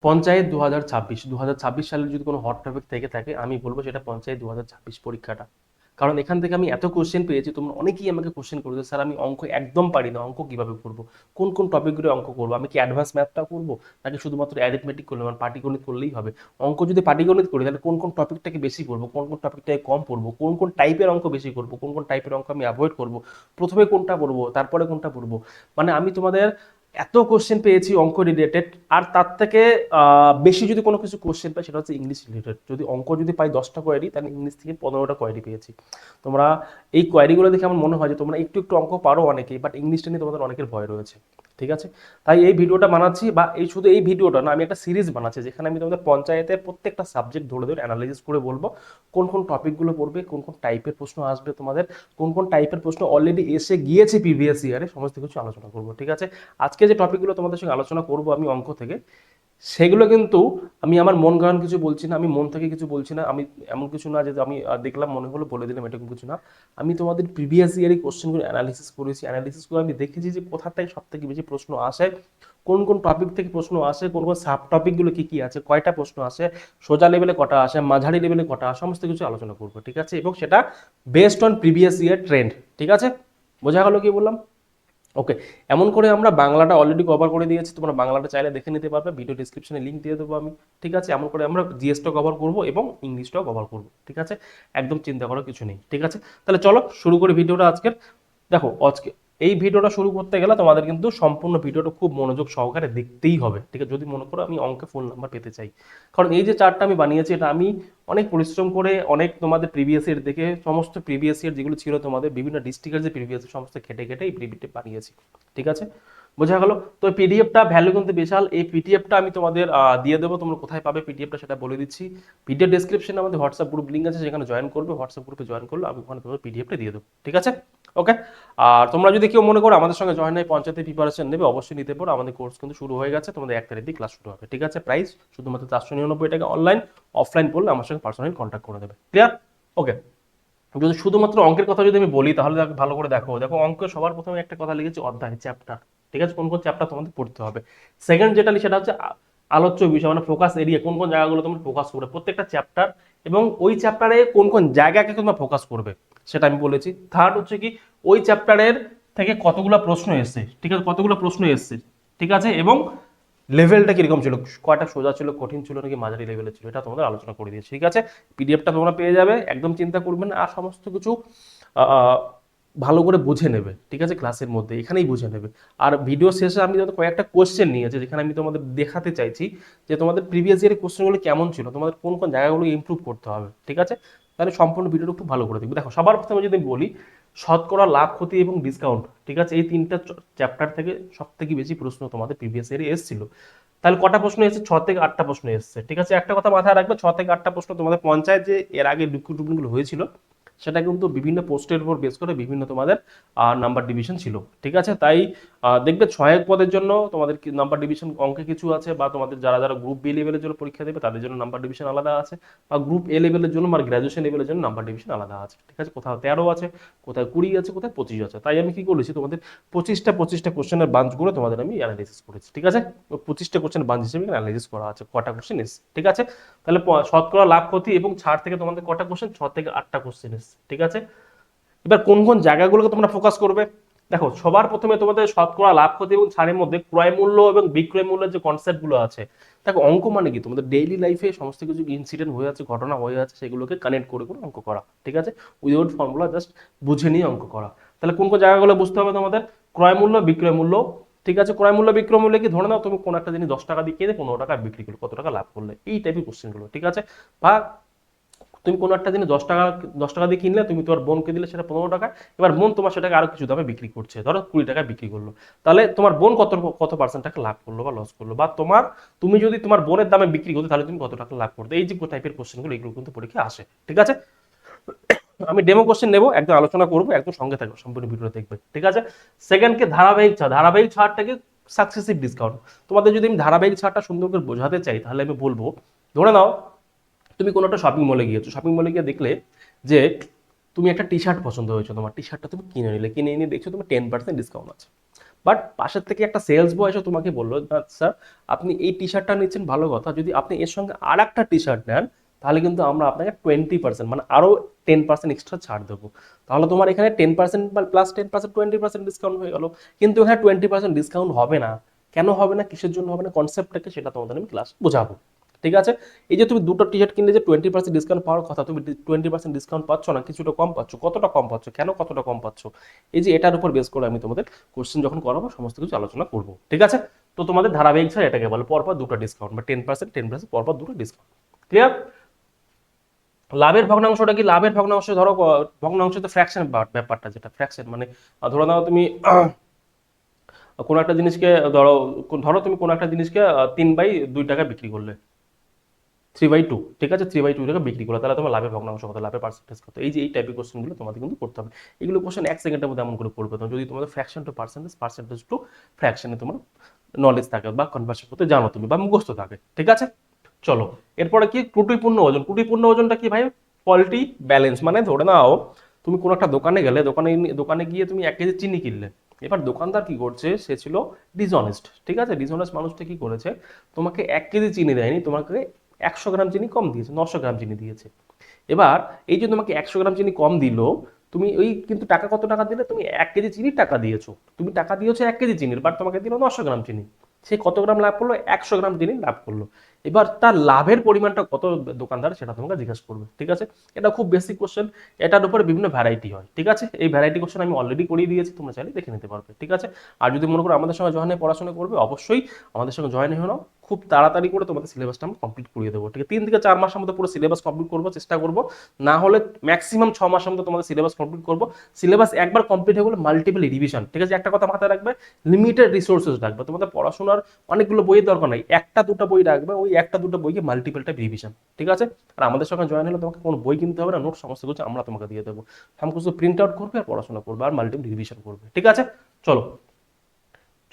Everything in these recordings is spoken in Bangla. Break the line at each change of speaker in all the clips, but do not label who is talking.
পঞ্চায়েত 2026 সালের যদি কোনো হট টপিক থেকে থাকে আমি বলবো সেটা পঞ্চায়েত 2026 পরীক্ষাটা। কারণ এখান থেকে আমি এত কোশ্চেন পেয়েছি, তোমরা অনেকেই আমাকে কোশ্চেন করেছো স্যার আমি অঙ্ক একদম পারি না, অঙ্ক কিভাবে করবো, কোন কোন টপিকগুলো অঙ্ক করবো, আমি কি অ্যাডভান্স ম্যাথটা করবো নাকি শুধুমাত্র অ্যারিথমেটিক করলে মানে পাটিগণিত করলেই হবে। অঙ্ক যদি পাটিগণিত করি তাহলে কোন কোন টপিকটাকে বেশি করবো, কোন কোন টপিকটাকে কম পড়বো, কোন কোন টাইপের অঙ্ক বেশি করবো, কোন কোন টাইপের অঙ্ক আমি অ্যাভয়েড করবো, প্রথমে কোনটা পড়বো তারপরে কোনটা পড়বো। মানে আমি তোমাদের এত কোশ্চেন পেয়েছি অঙ্ক রিলেটেড, আর তার থেকে বেশি যদি কোনো কিছু কোশ্চেন পাই সেটা হচ্ছে ইংলিশ রিলেটেড। যদি অঙ্ক যদি পাই 10টা কোয়ারি, তাহলে ইংলিশ থেকে 15টা কোয়ারি পেয়েছি। তোমরা এই কোয়ারিগুলো দেখে আমার মনে হয় যে তোমরা একটু একটু অঙ্ক পারো অনেকেই, বাট ইংলিশটা নিয়ে তোমাদের অনেকের ভয় রয়েছে। ঠিক আছে, তাই এই ভিডিওটা বানাচ্ছি, বা এই শুধু এই ভিডিওটা না, আমি একটা সিরিজ বানাচ্ছি যেখানে আমি তোমাদের পঞ্চায়েতের প্রত্যেকটা সাবজেক্ট ধরে ধরে অ্যানালাইসিস করে বলবো কোন কোন টপিকগুলো পড়বে, কোন কোন টাইপের প্রশ্ন আসবে তোমাদের, কোন কোন টাইপের প্রশ্ন অলরেডি এসে গিয়েছে প্রিভিয়াস ইয়ারে, সমস্ত কিছু আলোচনা করবো। ঠিক আছে, আজকে যে টপিকগুলো তোমাদের সঙ্গে আলোচনা করব আমি অঙ্ক থেকে, সেগুলো কিন্তু আমি আমার মন গড়ান কিছু বলছি না, আমি মন থেকে কিছু বলছি না, আমি এমন কিছু না যে আমি দেখলাম মনে হলো বলে দিলাম, এরকম কিছু না। আমি তোমাদের প্রিভিয়াস ইয়ারে কোশ্চেনগুলো অ্যানালিসিস করেছি, অ্যানালিসিস করে আমি দেখেছি যে কোথা থেকে সব থেকে বেশি প্রশ্ন আসে, কোন কোন টপিক থেকে প্রশ্ন আসে, কোন কোন সাব টপিকগুলো কি কি আছে, কয়টা প্রশ্ন আসে, সোজা লেভেলে কটা আসে, মাঝারি লেভেলে কটা আসে, সমস্ত কিছু আলোচনা করবো। ঠিক আছে, এবং সেটা based on previous year trend. ঠিক আছে, বোঝা গেল কি বললাম? ওকে, এমন করে আমরা বাংলাটা অলরেডি কভার করে দিয়েছি, তোমরা বাংলাটা চাইলে দেখে নিতে পারবে, ভিডিও ডিসক্রিপশনে লিঙ্ক দিয়ে দেবো আমি। ঠিক আছে, এমন করে আমরা জিএসটাও কভার করব এবং ইংলিশটাও কভার করব। ঠিক আছে, একদম চিন্তা করার কিছু নেই। ঠিক আছে, তাহলে চলো শুরু করি ভিডিওটা আজকের। দেখো আজকে এই ভিডিওটা শুরু করতে গেলে তোমাদের কিন্তু সম্পূর্ণ ভিডিওটা খুব মনোযোগ সহকারে দেখতেই হবে। ঠিক আছে, যদি মনে করো আমি অঙ্কে ফুল নাম্বার পেতে চাই, কারণ এই যে চার্টটা আমি বানিয়েছি এটা আমি অনেক পরিশ্রম করে, অনেক তোমাদের প্রিভিয়াস ইয়ার দেখে, সমস্ত প্রিভিয়াস ইয়ার যেগুলো ছিল তোমাদের বিভিন্ন ডিস্ট্রিক্টের যে প্রিভিয়াস সমস্ত খেটে খেটে এই পিডিএফটা বানিয়েছি। ঠিক আছে, বোঝা গেল? তো পিডিএফটা ভ্যালু কিন্তু বিশাল, এই পিডিএফটা আমি তোমাদের দিয়ে দেবো, তোমরা কোথায় পাবে পিডিএফটা সেটা বলে দিচ্ছি। পিডিএফ ডেসক্রিপশনে আমাদের হোয়াটসঅ্যাপ গ্রুপ লিঙ্ক আছে, সেখানে জয়েন করবে, হোয়াটসঅ্যাপ গ্রুপে জয়েন করলে আমি ওখানে তোমাদের পিডিএফটা দিয়ে দেবো। ঠিক আছে, ওকে। আর তোমরা যদি কেউ মনে করো আমাদের সঙ্গে জয়েন হয় পঞ্চায়েতের প্রিপারেশন নেবে, অবশ্যই নিতে পারো, আমাদের কোর্স কিন্তু শুরু হয়ে গেছে, তোমাদের 1 তারিখ দিয়ে ক্লাস শুরু হবে। ঠিক আছে, প্রাইস শুধুমাত্র 499 টাকা অনলাইন, অফলাইন পড়লে আমার সঙ্গে পার্সোনালি কন্ট্যাক্ট করে দেবে। ক্লিয়ার? ওকে, যদি শুধুমাত্র অঙ্কের কথা যদি আমি বলি তাহলে ভালো করে দেখো, দেখো অঙ্ক সবার প্রথমে একটা কথা লিখেছি অধ্যায়, চ্যাপ্টার। ঠিক আছে, কোন কোন চ্যাপ্টার তোমাদের পড়তে হবে। সেকেন্ড যেটা সেটা হচ্ছে আলোচ্য বিষয়, মানে ফোকাস এরিয়া, কোন কোন জায়গাগুলো তোমরা ফোকাস করবে প্রত্যেকটা চ্যাপ্টার, এবং ওই চ্যাপ্টারে কোন কোন জায়গাকে তোমরা ফোকাস করবে সেটা আমি বলেছি। থার্ড হচ্ছে কি ওই চ্যাপ্টারের থেকে কতগুলো প্রশ্ন এসছে, ঠিক আছে, কতগুলো প্রশ্ন এসছে, ঠিক আছে, এবং লেভেলটা কিরকম ছিল, কয়টা সোজা ছিল, কঠিন ছিল নাকি মাঝারি লেভেলের ছিল, এটা তোমাদের আলোচনা করে দিয়েছি। ঠিক আছে, পিডিএফটা তোমরা পেয়ে যাবে, একদম চিন্তা করবে না, আর সমস্ত কিছু ভালো করে বুঝে নেবে। ঠিক আছে, ক্লাসের মধ্যে এখানেই বুঝে নেবে। আর ভিডিও শেষে আমি তোমাদের কয়েকটা কোশ্চেন নিয়েছি যেখানে আমি তোমাদের দেখাতে চাইছি যে তোমাদের প্রিভিয়াস ইয়ারের কোশ্চেনগুলো কেমন ছিল, তোমাদের কোন কোন জায়গাগুলো ইমপ্রুভ করতে হবে। ঠিক আছে, তাহলে সম্পূর্ণ ভিডিওটা খুব ভালো করে দেখবে। দেখো সবার প্রথমে যদি বলি শতকরা লাভ, ক্ষতি এবং ডিসকাউন্ট, ঠিক আছে, এই তিনটা চ্যাপ্টার থেকে সব থেকে বেশি প্রশ্ন তোমাদের প্রিভিয়াস ইয়ারে এসেছিল। তাহলে কটা প্রশ্ন এসেছে? 6 থেকে 8টা প্রশ্ন এসেছে। ঠিক আছে, একটা কথা মাথায় রাখবে, 6 থেকে 8টা প্রশ্ন তোমাদের পঞ্চায়েত যে এর আগে রিক্রুটমেন্টগুলো হয়েছিল সেটা কিন্তু বিভিন্ন পোস্টের উপর বেস করে বিভিন্ন তোমাদের নাম্বার ডিভিশন ছিল। ঠিক আছে, তাই দেখবে সহায়ক পদের জন্য তোমাদের নাম্বার ডিভিশন অঙ্কে কিছু আছে, বা তোমাদের যারা যারা গ্রুপ বি লেভেলের জন্য পরীক্ষা দেবে তাদের জন্য নাম্বার ডিভিশন আলাদা আছে, বা গ্রুপ এ লেভেলের জন্য বা গ্রাজুয়েশন লেভেলের জন্য নাম্বার ডিভিশন আলাদা আছে। ঠিক আছে, কোথাও 13 আছে, কোথায় 20 আছে, কোথায় 25 আছে। তাই আমি কি করেছি তোমাদের 25টা কোশ্চেনের বাঞ্চ করে তোমাদের আমি অ্যানালাইসিস করেছি। ঠিক আছে, 25টা কোশ্চেন বাঞ্চ হিসেবে অ্যানালাইসিস করা আছে, কটা কোশ্চেন এসে। ঠিক আছে, তাহলে শতকরা লাভ, ক্ষতি এবং ছাড় থেকে তোমাদের কটা কোশ্চেন? 6 থেকে 8টা কোশ্চেন এসে। ঠিক আছে, এবার কোন কোন জায়গাগুলোকে তোমরা ফোকাস করবে? দেখো সবার প্রথমে তোমাদের শতকরা লাভ, ক্ষতি এবং ছাড়ের মধ্যে ক্রয় মূল্য এবং বিক্রয় মূল্যের যে কনসেপ্ট গুলো আছে। দেখো অঙ্ক মানে কি, তোমাদের ডেইলি লাইফে সমস্ত কিছু ইনসিডেন্ট হয়ে আছে, ঘটনা হয়ে আছে, সেগুলোকে কানেক্ট করে করে অঙ্ক করা। ঠিক আছে, উইদাউট ফর্মুলা জাস্ট বুঝে নিয়ে অঙ্ক করা। তাহলে কোন কোন জায়গাগুলো বুঝতে হবে তোমাদের? ক্রয় মূল্য, বিক্রয় মূল্য। ঠিক আছে, ক্রয় মূল্য বিক্রয় মূল্য কি, ধরে নাও তুমি কোন একটা জিনিস 10 টাকা দিয়ে কিনে 15 টাকা বিক্রি করলো, কত টাকা লাভ করলে, এই টাইপের কোশ্চেন গুলো। ঠিক আছে, বা তুমি কোনো একটা জিনিস 10 টাকা দিয়ে কিনলে, তুমি তোমার বোনকে দিলে সেটা 15 টাকা, এবার বোন তোমার সেটাকে আরো কিছু দামে বিক্রি করছে, ধরো 20 টাকা বিক্রি করলো, তাহলে তোমার বোন কত কত পার্সেন্ট টাকা লাভ করলো বা লস করলো, বা তুমি যদি তোমার বোনের দামে বিক্রি করতে তাহলে তুমি কত টাকা লাভ করতে। এই যে টাইপের কোশ্চেনগুলো এগুলো কিন্তু পরীক্ষায় আসে। ঠিক আছে, আমি ডেমো কোশ্চেন নেবো, একদম আলোচনা করবো, একদম সঙ্গে থাকবো, সম্পূর্ণ ভিডিও দেখবে। ঠিক আছে, সেকেন্ডকে ধারাবাহিক ছাড়, ধারাবাহিক ছাড়টাকে সাকসেসিভ ডিসকাউন্ট। তোমাদের যদি আমি ধারাবাহিক ছাড়টা সুন্দর করে বোঝাতে চাই তাহলে আমি বলবো, ধরে নাও তুমি কোনো একটা শপিং মলে গিয়েছো, শপিং মলে গিয়ে দেখলে যে তুমি একটা টি শার্ট পছন্দ হয়েছে, তোমার টি শার্টটা তুমি কিনে নিলে, কিনে নিয়ে দেখছো তোমার 10% ডিসকাউন্ট আছে, বাট পাশের থেকে একটা সেলস বয় এসে তোমাকে বললো, স্যার আপনি এই টি শার্টটা নিচ্ছেন ভালো কথা, যদি আপনি এর সঙ্গে আর একটা টি শার্ট নেন তাহলে কিন্তু আমরা আপনাকে 20%, মানে আরো 10% এক্সট্রা ছাড় দেবো। তাহলে তোমার এখানে 10% প্লাস 10% 20% ডিসকাউন্ট হয়ে গেল। কিন্তু এখানে 20% ডিসকাউন্ট হবে না। কেন হবে না, কিসের জন্য হবে না, কনসেপ্টটাকে সেটা তোমাদের আমি ক্লাস বোঝাবো। ঠিক আছে? এই যে তুমি দুটো টি শার্ট কিনলে যে 20% ডিসকাউন্ট পাওয়ার কথা, তুমি 20% ডিসকাউন্ট পাচ্ছ না, কিছুটা কম পাচ্ছ। কতটা কম পাচ্ছ, কেন কতটা কম পাচ্ছ, এই যে এটার উপর বেস করে আমি তোমাদের কোশ্চেন যখন করাবো সমস্ত কিছু আলোচনা করবো। ঠিক আছে? তো তোমাদের ধারাবাহিক ছাড় এটাকে বলে পরপর দুটো ডিসকাউন্ট, বা 10% পরপর দুটো ডিসকাউন্ট। ক্লিয়ার? লাভের ভগ্নাংশটা কি? লাভের ভগ্নাংশ ধরো, ভগ্নাংশ তো ফ্র্যাকশন ব্যাপারটা, যেটা ফ্র্যাকশন মানে ধরো নাও তুমি কোনো একটা জিনিসকে ধরো, ধরো তুমি কোনো একটা জিনিসকে 3/2 টাকা বিক্রি করলে, 3/2, ঠিক আছে, 3/2 টাকা বিক্রি করলে, তাহলে তোমার লাভের ভগ্নাংশ কত, লাভের পার্সেন্টেজ কত। এই যে এই টাইপের কোশ্চেনগুলো তোমাদের কিন্তু করতে হবে। এগুলো কোশ্চেন 1 সেকেন্ডের মধ্যে এমন করে করবে তো, যদি তোমাদের fraction to percentage, percentage to ফ্র্যাকশনে তোমার নলেজ থাকে বা কনভার্সন করতে জানো তুমি বা মুখস্থ থাকে। ঠিক আছে? চলো, এরপরে কি ত্রুটিপূর্ণ ওজন। ত্রুটিপূর্ণ ওজনটা কি ভাই? Faulty balance. মানে ধরে নাও তুমি কোনো একটা দোকানে গেলে, দোকানে গিয়ে তুমি 1 কেজি চিনি কিনলে। এবার দোকানদার কি করছে, সে ছিল ডিসঅনেস্ট। ঠিক আছে? ডিসঅনেস্ট মানুষটা কি করেছে, তোমাকে 1 কেজি চিনি দেয়নি, তোমাকে 100 গ্রাম চিনি কম দিয়েছে, 900 গ্রাম চিনি দিয়েছে। এবার এই যে তোমাকে 100 গ্রাম চিনি কম দিল, তুমি ওই কিন্তু টাকা কত টাকা দিলে, তুমি 1 কেজি চিনির টাকা দিয়েছো, তুমি টাকা দিয়েছো 1 কেজি চিনির, বাট তোমাকে দিল 900 গ্রাম চিনি। সে কত গ্রাম লাভ করলো? 100 গ্রাম চিনি লাভ করলো। এবার তার লাভের পরিমাণটা কত দোকানদার, সেটা তোমাকে জিজ্ঞাসা করবে। ঠিক আছে? এটা খুব বেসিক কোশ্চেন, এটার উপরে বিভিন্ন ভ্যারাইটি হয়। ঠিক আছে? এই ভ্যারাইটি কোশ্চেন আমি অলরেডি করিয়ে দিয়েছি, তোমরা চাইলে দেখে নিতে পারবে। ঠিক আছে? আর যদি মনে করো আমাদের সঙ্গে জয়েন হয়ে পড়াশোনা করবে, অবশ্যই আমাদের সঙ্গে জয়েন হয়ে নাও। খুব তাড়াতাড়ি করে তোমাদের সিলেবাসটা আমরা কমপ্লিট করিয়ে দেবো। ঠিক আছে? 3 থেকে 4 মাসের মধ্যে পুরো সিলেবাস কমপ্লিট করবো, চেষ্টা করবো। না হলে ম্যাক্সিমাম 6 মাসের মধ্যে তোমাদের সিলেবাস কমপ্লিট করবো। সিলেবাস একবার কমপ্লিট হয়ে গেলে মাল্টিপল রিভিশন। ঠিক আছে? একটা কথা মাথায় রাখবে, লিমিটেড রিসোর্সেস রাখবে। তোমাদের পড়াশোনার অনেকগুলো বইয়ের দরকার নাই, একটা দুটো বই রাখবে, ওই একটা দুটো বইকে মাল্টিপল টাইপ রিভিশন। ঠিক আছে? আর আমাদের সঙ্গে জয়েন হলে তোমাকে কোনো বই কিনতে হবে না, নোট সমস্ত কিছু আমরা তোমাকে দিয়ে দেবো। সমস্ত প্রিন্ট আউট করবে আর পড়াশোনা করবে আর মাল্টিপল রিভিশন করবে। ঠিক আছে? চলো,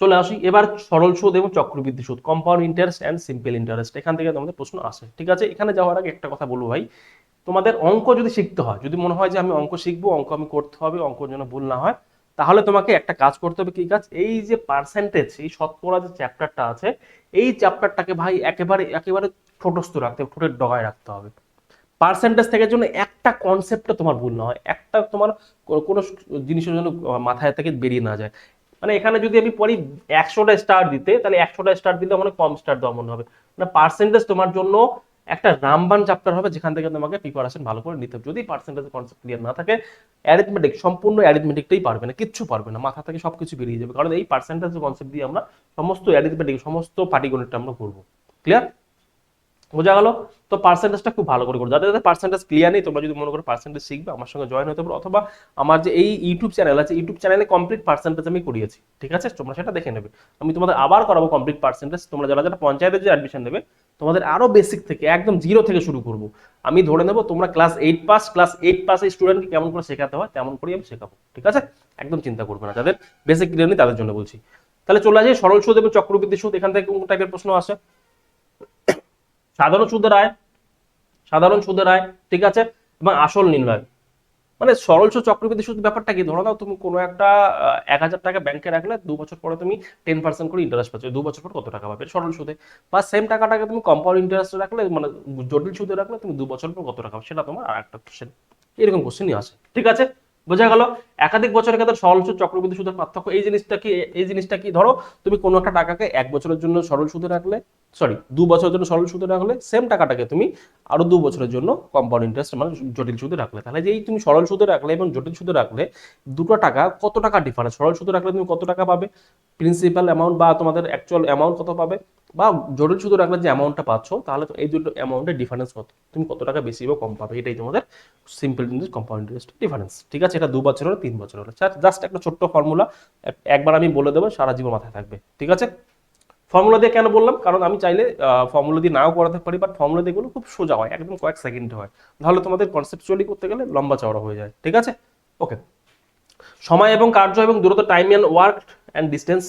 চলে আসি এবার সরল সুদ এবং চক্রবৃদ্ধি সুদ, compound interest and simple interest. এখান থেকে তোমাদের প্রশ্ন আসে। ঠিক আছে? এখানে যাওয়ার আগে একটা কথা বলবো ভাই, তোমাদের অঙ্ক যদি শিখতে হয়, যদি মনে হয় যে আমি অঙ্ক শিখবো, অঙ্ক আমি করতে হবে, অঙ্কর জন্য ভুল না হয়, তাহলে তোমাকে একটা কাজ করতে হবে। কি কাজ? এই যে পার্সেন্টেজ, এই শতকরা যে চ্যাপ্টারটা আছে, এই চ্যাপ্টারটাকে ভাই একেবারে একেবারে ঠোঁটস্থ রাখতে হবে, ঠোঁটের ডগায় রাখতে হবে। পার্সেন্টেজ থেকে জন্য একটা কনসেপ্টটা তোমার ভুল না হয়, একটা তোমার কোনো জিনিসের জন্য মাথায় থেকে বেরিয়ে না যায়। মানে এখানে যদি আমি পড়ি 100টা স্টার দিতে, তাহলে 100টা স্টার দিলে মানে কম স্টার দেওয়া মনে হবে। মানে পার্সেন্টেজ তোমার জন্য একটা রামবান চ্যাপ্টার হবে, যেখান থেকে তোমাকে প্রিপারেশন ভালো করে নিতে হবে। যদি পার্সেন্টেজ কনসেপ্ট ক্লিয়ার না থাকে, অ্যারিথমেটিক, সম্পূর্ণ অ্যারিথমেটিকটাই পারবে না, কিচ্ছু পারবে না, মাথা থেকে সবকিছু বেরিয়ে যাবে। কারণ এই পার্সেন্টেজ কনসেপ্ট দিয়ে আমরা সমস্ত অ্যারিথমেটিক, সমস্ত পাটিগণিতটা আমরা করবো। ক্লিয়ার? বোঝা গেল? তো পার্সেন্টেজটা খুব ভালো করে করো। যাদের যাদের পার্সেন্টেজ ক্লিয়ার নেই, তোমরা যদি মনে করো পার্সেন্টেজ শিখবে, আমার সঙ্গে জয়েন হতে পারো, অথবা আমার যে এই ইউটিউব চ্যানেল আছে, ইউটিউব চ্যানেলে কমপ্লিট পার্সেন্টেজ আমি করিয়েছি। ঠিক আছে? তোমরা সেটা দেখে নেবে। আমি তোমাদের আবার করাবো কমপ্লিট পার্সেন্টেজ। তোমরা যারা যারা পঞ্চায়েতে যে অ্যাডমিশন নেবে, তোমাদের আরো বেসিক থেকে একদম জিরো থেকে শুরু করবো। আমি ধরে নেবো তোমরা ক্লাস 8 পাস এই স্টুডেন্টকে কেমন করে শেখাতে হয় তেমন করেই আমি শেখাবো। ঠিক আছে? একদম চিন্তা করবে না, যাদের বেসিক ক্লিয়ার নেই তাদের জন্য বলছি। তাহলে চলে আসে সরল সুদ এবং চক্রবৃদ্ধি সুদ। এখান থেকে কোন টাইপের প্রশ্ন আসে? সাধারণ সুদের আয়, সাধারণ সুদের আয়, ঠিক আছে, এবং আসল নির্ণয়। মানে সরল সুদ চক্রবৃদ্ধি সুদ ব্যাপারটা কি? ধরো নাও তুমি কোনো একটা 1,000 টাকা ব্যাংকে রাখলে, 2 বছর পরে তুমি 10% করে ইন্টারেস্ট পাচ্ছ, 2 বছর পর কত টাকা পাবে সরল সুদে। বা সেম টাকাটাকে তুমি কম্পাউন্ড ইন্টারেস্ট রাখলে, মানে জটিল সুদে রাখলে, তুমি 2 বছর পর কত টাকা পাবে, সেটা তোমার আর একটা কোশ্চেন। এরকম কোশ্চেনই আসে। ঠিক আছে? বোঝা গেল? একাধিক বছরের ক্ষেত্রে সরল সুদ চক্রবৃদ্ধি সুদের পার্থক্য এই জিনিসটা কি? এই জিনিসটা কি, ধরো তুমি কোনো একটা টাকাকে 1 বছরের জন্য সরল সুদে রাখলে, সরি 2 বছরের জন্য সরল সুদে রাখলে, সেম টাকাটাকে তুমি আরো 2 বছরের জন্য কম্পাউন্ড ইন্টারেস্ট মানে জটিল সুদে রাখলে, তাহলে যে এই তুমি সরল সুদে রাখলে এবং জটিল সুদে রাখলে, দুটো টাকা কত টাকা ডিফারেন্স। সরল সুদে রাখলে তুমি কত টাকা পাবে, প্রিন্সিপাল অ্যামাউন্ট বা তোমাদের অ্যাকচুয়াল অ্যামাউন্ট কত পাবে, বা জটিল সুদে রাখলে যে অ্যামাউন্টটা পাচ্ছ, তাহলে তো এই দুটো অ্যামাউন্টের ডিফারেন্স কত, তুমি কত টাকা বেশি বা কম পাবে, এটাই তোমাদের simple interest, compound interest difference. ঠিক আছে? এটা 2 বছর হলো, 3 বছর হলো, জাস্ট একটা ছোট্ট ফর্মুলা, একবার আমি বলে দেবো, সারা জীবন মাথায় থাকবে। ঠিক আছে? ফর্মুলা দিয়ে কেন বললাম, কারণ আমি চাইলে ফর্মুলা দিয়ে নাও করাতে পারি, বাট ফর্মুলা দিয়ে গুলো খুব সোজা হয়, একদম কয়েক সেকেন্ডে হয়। তাহলে তোমাদের কনসেপচুয়ালি করতে গেলে লম্বা চওড়া হয়ে যায়। ঠিক আছে? ওকে। সময় এবং কার্য এবং দূরত্ব, time and work and distance.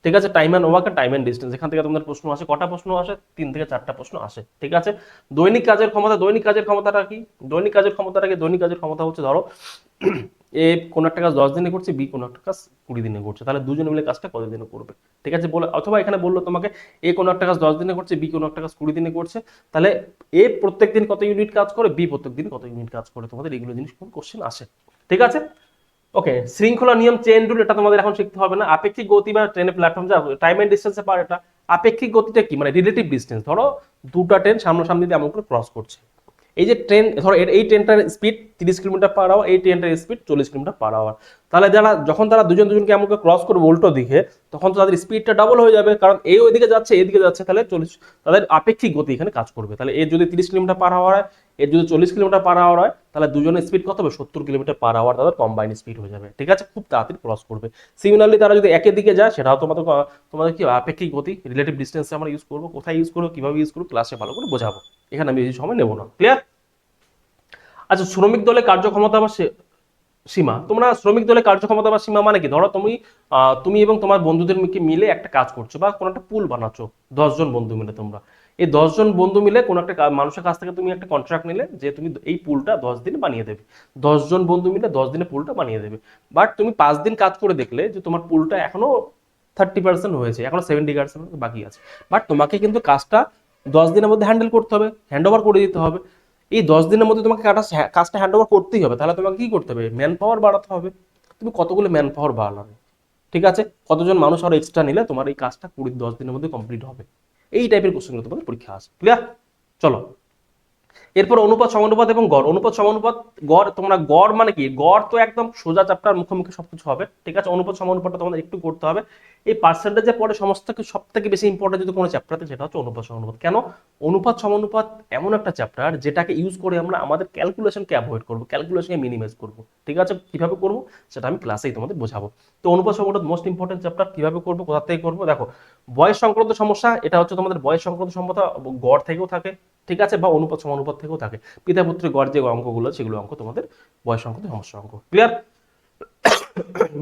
ঠিক আছে? Time and work, time and distance, এখান থেকে তোমাদের প্রশ্ন আসে। কটা প্রশ্ন আসে? 3 থেকে 4টা প্রশ্ন আসে। ঠিক আছে? দৈনিক কাজের ক্ষমতা, দৈনিক কাজের ক্ষমতাটা কি? দৈনিক কাজের ক্ষমতাটা কি? দৈনিক কাজের ক্ষমতা হচ্ছে, ধরো এ কোনো একটা কাজ 10 দিনে করছে, বি কোনো একটা কাজ 20 দিনে করছে, তাহলে দুজনে মিলে কাজটা কত দিনে করবে? ঠিক আছে বলে, অথবা এখানে বললো তোমাকে এ কোনো একটা কাজ 10 দিনে করছে, বি কোনো একটা কাজ 20 দিনে করছে, তাহলে এ প্রত্যেক দিন কত ইউনিট কাজ করে, বি প্রত্যেক দিন কত ইউনিট কাজ করে, তোমাদের এগুলো জিনিস কোন কোশ্চেন আসে। ঠিক আছে, ওকে। শৃঙ্খলা নিয়ম, চেইন রুল, এটা তোমাদের এখন শিখতে হবে না। আপেক্ষিক গতি বা ট্রেনের প্ল্যাটফর্ম যা টাইম এন্ড ডিস্টেন্সে পার, এটা আপেক্ষিক গতিটা কি, মানে রিলেটিভ ডিস্টেন্স। ধরো দুটা ট্রেন সামনাসামনি দিয়ে এমন করে ক্রস করছে, এই যে ট্রেন, ধরো এই ট্রেনটার স্পিড 30 কিলোমিটার/আওয়ার, এই ট্রেনটার স্পিড 40 কিলোমিটার/আওয়ার, তাহলে যখন তারা দুজন দুজনকে এমন করে ক্রস করবে উল্টো দিকে, তখন তো তাদের স্পিডটা ডাবল হয়ে যাবে, কারণ এই ওইদিকে যাচ্ছে এদিকে যাচ্ছে, তাহলে 40, তাদের আপেক্ষিক গতি এখানে কাজ করবে। তাহলে এর যদি 30 কিলোমিটার/আওয়ার হয়, এর যদি 40 কিলোমিটার/আওয়ার হয়, তাহলে দুজনের স্পিড কত হবে? 70 কিলোমিটার/আওয়ার তাদের কম্বাইন স্পিড হয়ে যাবে। ঠিক আছে, খুব তাড়াতাড়ি ক্রস করবে। সিমিলারলি তারা যদি একের দিকে যায়, সেটাও তোমাদের তোমাদের কি আপেক্ষিক গতি, রিলেটিভ ডিস্টেন্সে আমরা ইউজ করবো। কোথায় ইউজ করবো, কিভাবে ইউজ করবো, ক্লাসে ভালো করে বোঝাবো, এখানে আমি বেশি সময় নেবো না। ক্লিয়ার? আচ্ছা, শ্রমিক দলে কার্যক্ষমতা বা সীমা। তোমরা শ্রমিক দলে কার্যক্ষমতা বা সীমা মানে কি? ধরো তুমি এবং তোমার বন্ধুদের মিলে একটা কাজ করছো, বা কোনো একটা পুল বানাচ্ছো, 10 জন বন্ধু মিলে। তোমরা এই 10 জন বন্ধু মিলে কোনো একটা মানুষের কাছ থেকে তুমি একটা কন্ট্রাক্ট নিলে যে তুমি এই পুলটা 10 দিনে বানিয়ে দেবে। 10 জন বন্ধু মিলে 10 দিনে পুলটা বানিয়ে দেবে। বাট তুমি 5 দিন কাজ করে দেখলে যে তোমার পুলটা এখনো 30% হয়েছে, এখনো 70% বাকি আছে। বাট তোমাকে কিন্তু কাজটা 10 দিনের মধ্যে হ্যান্ডেল করতে হবে, হ্যান্ড ওভার করে দিতে হবে। এই 10 দিনের মধ্যে তোমাকে কাজটা হ্যান্ড ওভার করতেই হবে। তাহলে তোমাকে কি করতে হবে? ম্যান পাওয়ার বাড়াতে হবে। তুমি কতগুলো ম্যান পাওয়ার বাড়াবে, ঠিক আছে, কতজন মানুষ আরো এক্সট্রা নিলে তোমার এই কাজটা 10 দিনের মধ্যে কমপ্লিট হবে। এই টাইপের কোশ্চেনগুলো তোমাদের পরীক্ষা আসে। ক্লিয়ার? চলো, এরপর অনুপাত সমানুপাত এবং গড়। অনুপাত সমানুপাত, গড়। তোমরা গড় মানে কি? গড় তো একদম সোজা চ্যাপ্টার, মুখোমুখি সবকিছু হবে। ঠিক আছে, অনুপাত সমানুপাতটা তোমাদের একটু করতে হবে। এই পার্সেন্টেজে পরে সমস্ত থেকে সব থেকে বেশি ইম্পর্টেন্ট যদি কোনো চ্যাপ্টারে, সেটা হচ্ছে অনুপাত সমানুপাত। কেন? অনুপাত সমানুপাত এমন একটা চ্যাপ্টার যেটাকে ইউজ করে আমরা আমাদের ক্যালকুলেশনকে অ্যাভয়েড করবো, ক্যালকুলেশনকে মিনিমাইজ করবো। ঠিক আছে, কিভাবে করবো সেটা আমি ক্লাসেই তোমাদের বোঝাবো। তো অনুপাত সমানুপাত মোস্ট ইম্পর্টেন্ট চ্যাপ্টার। কিভাবে করবো, কোথা থেকে করবো? দেখো, বয়স সংক্রান্ত সমস্যা, এটা হচ্ছে তোমাদের বয়স সংক্রান্ত সমস্যা গড় থেকেও থাকে, ঠিক আছে, বা অনুপাত সমানুপাত থেকেও থাকে। পিতা পুত্রের গড় যে অঙ্কগুলো, সেগুলো অঙ্ক তোমাদের বয়স সংক্রান্ত সমস্যা অঙ্ক। ক্লিয়ার?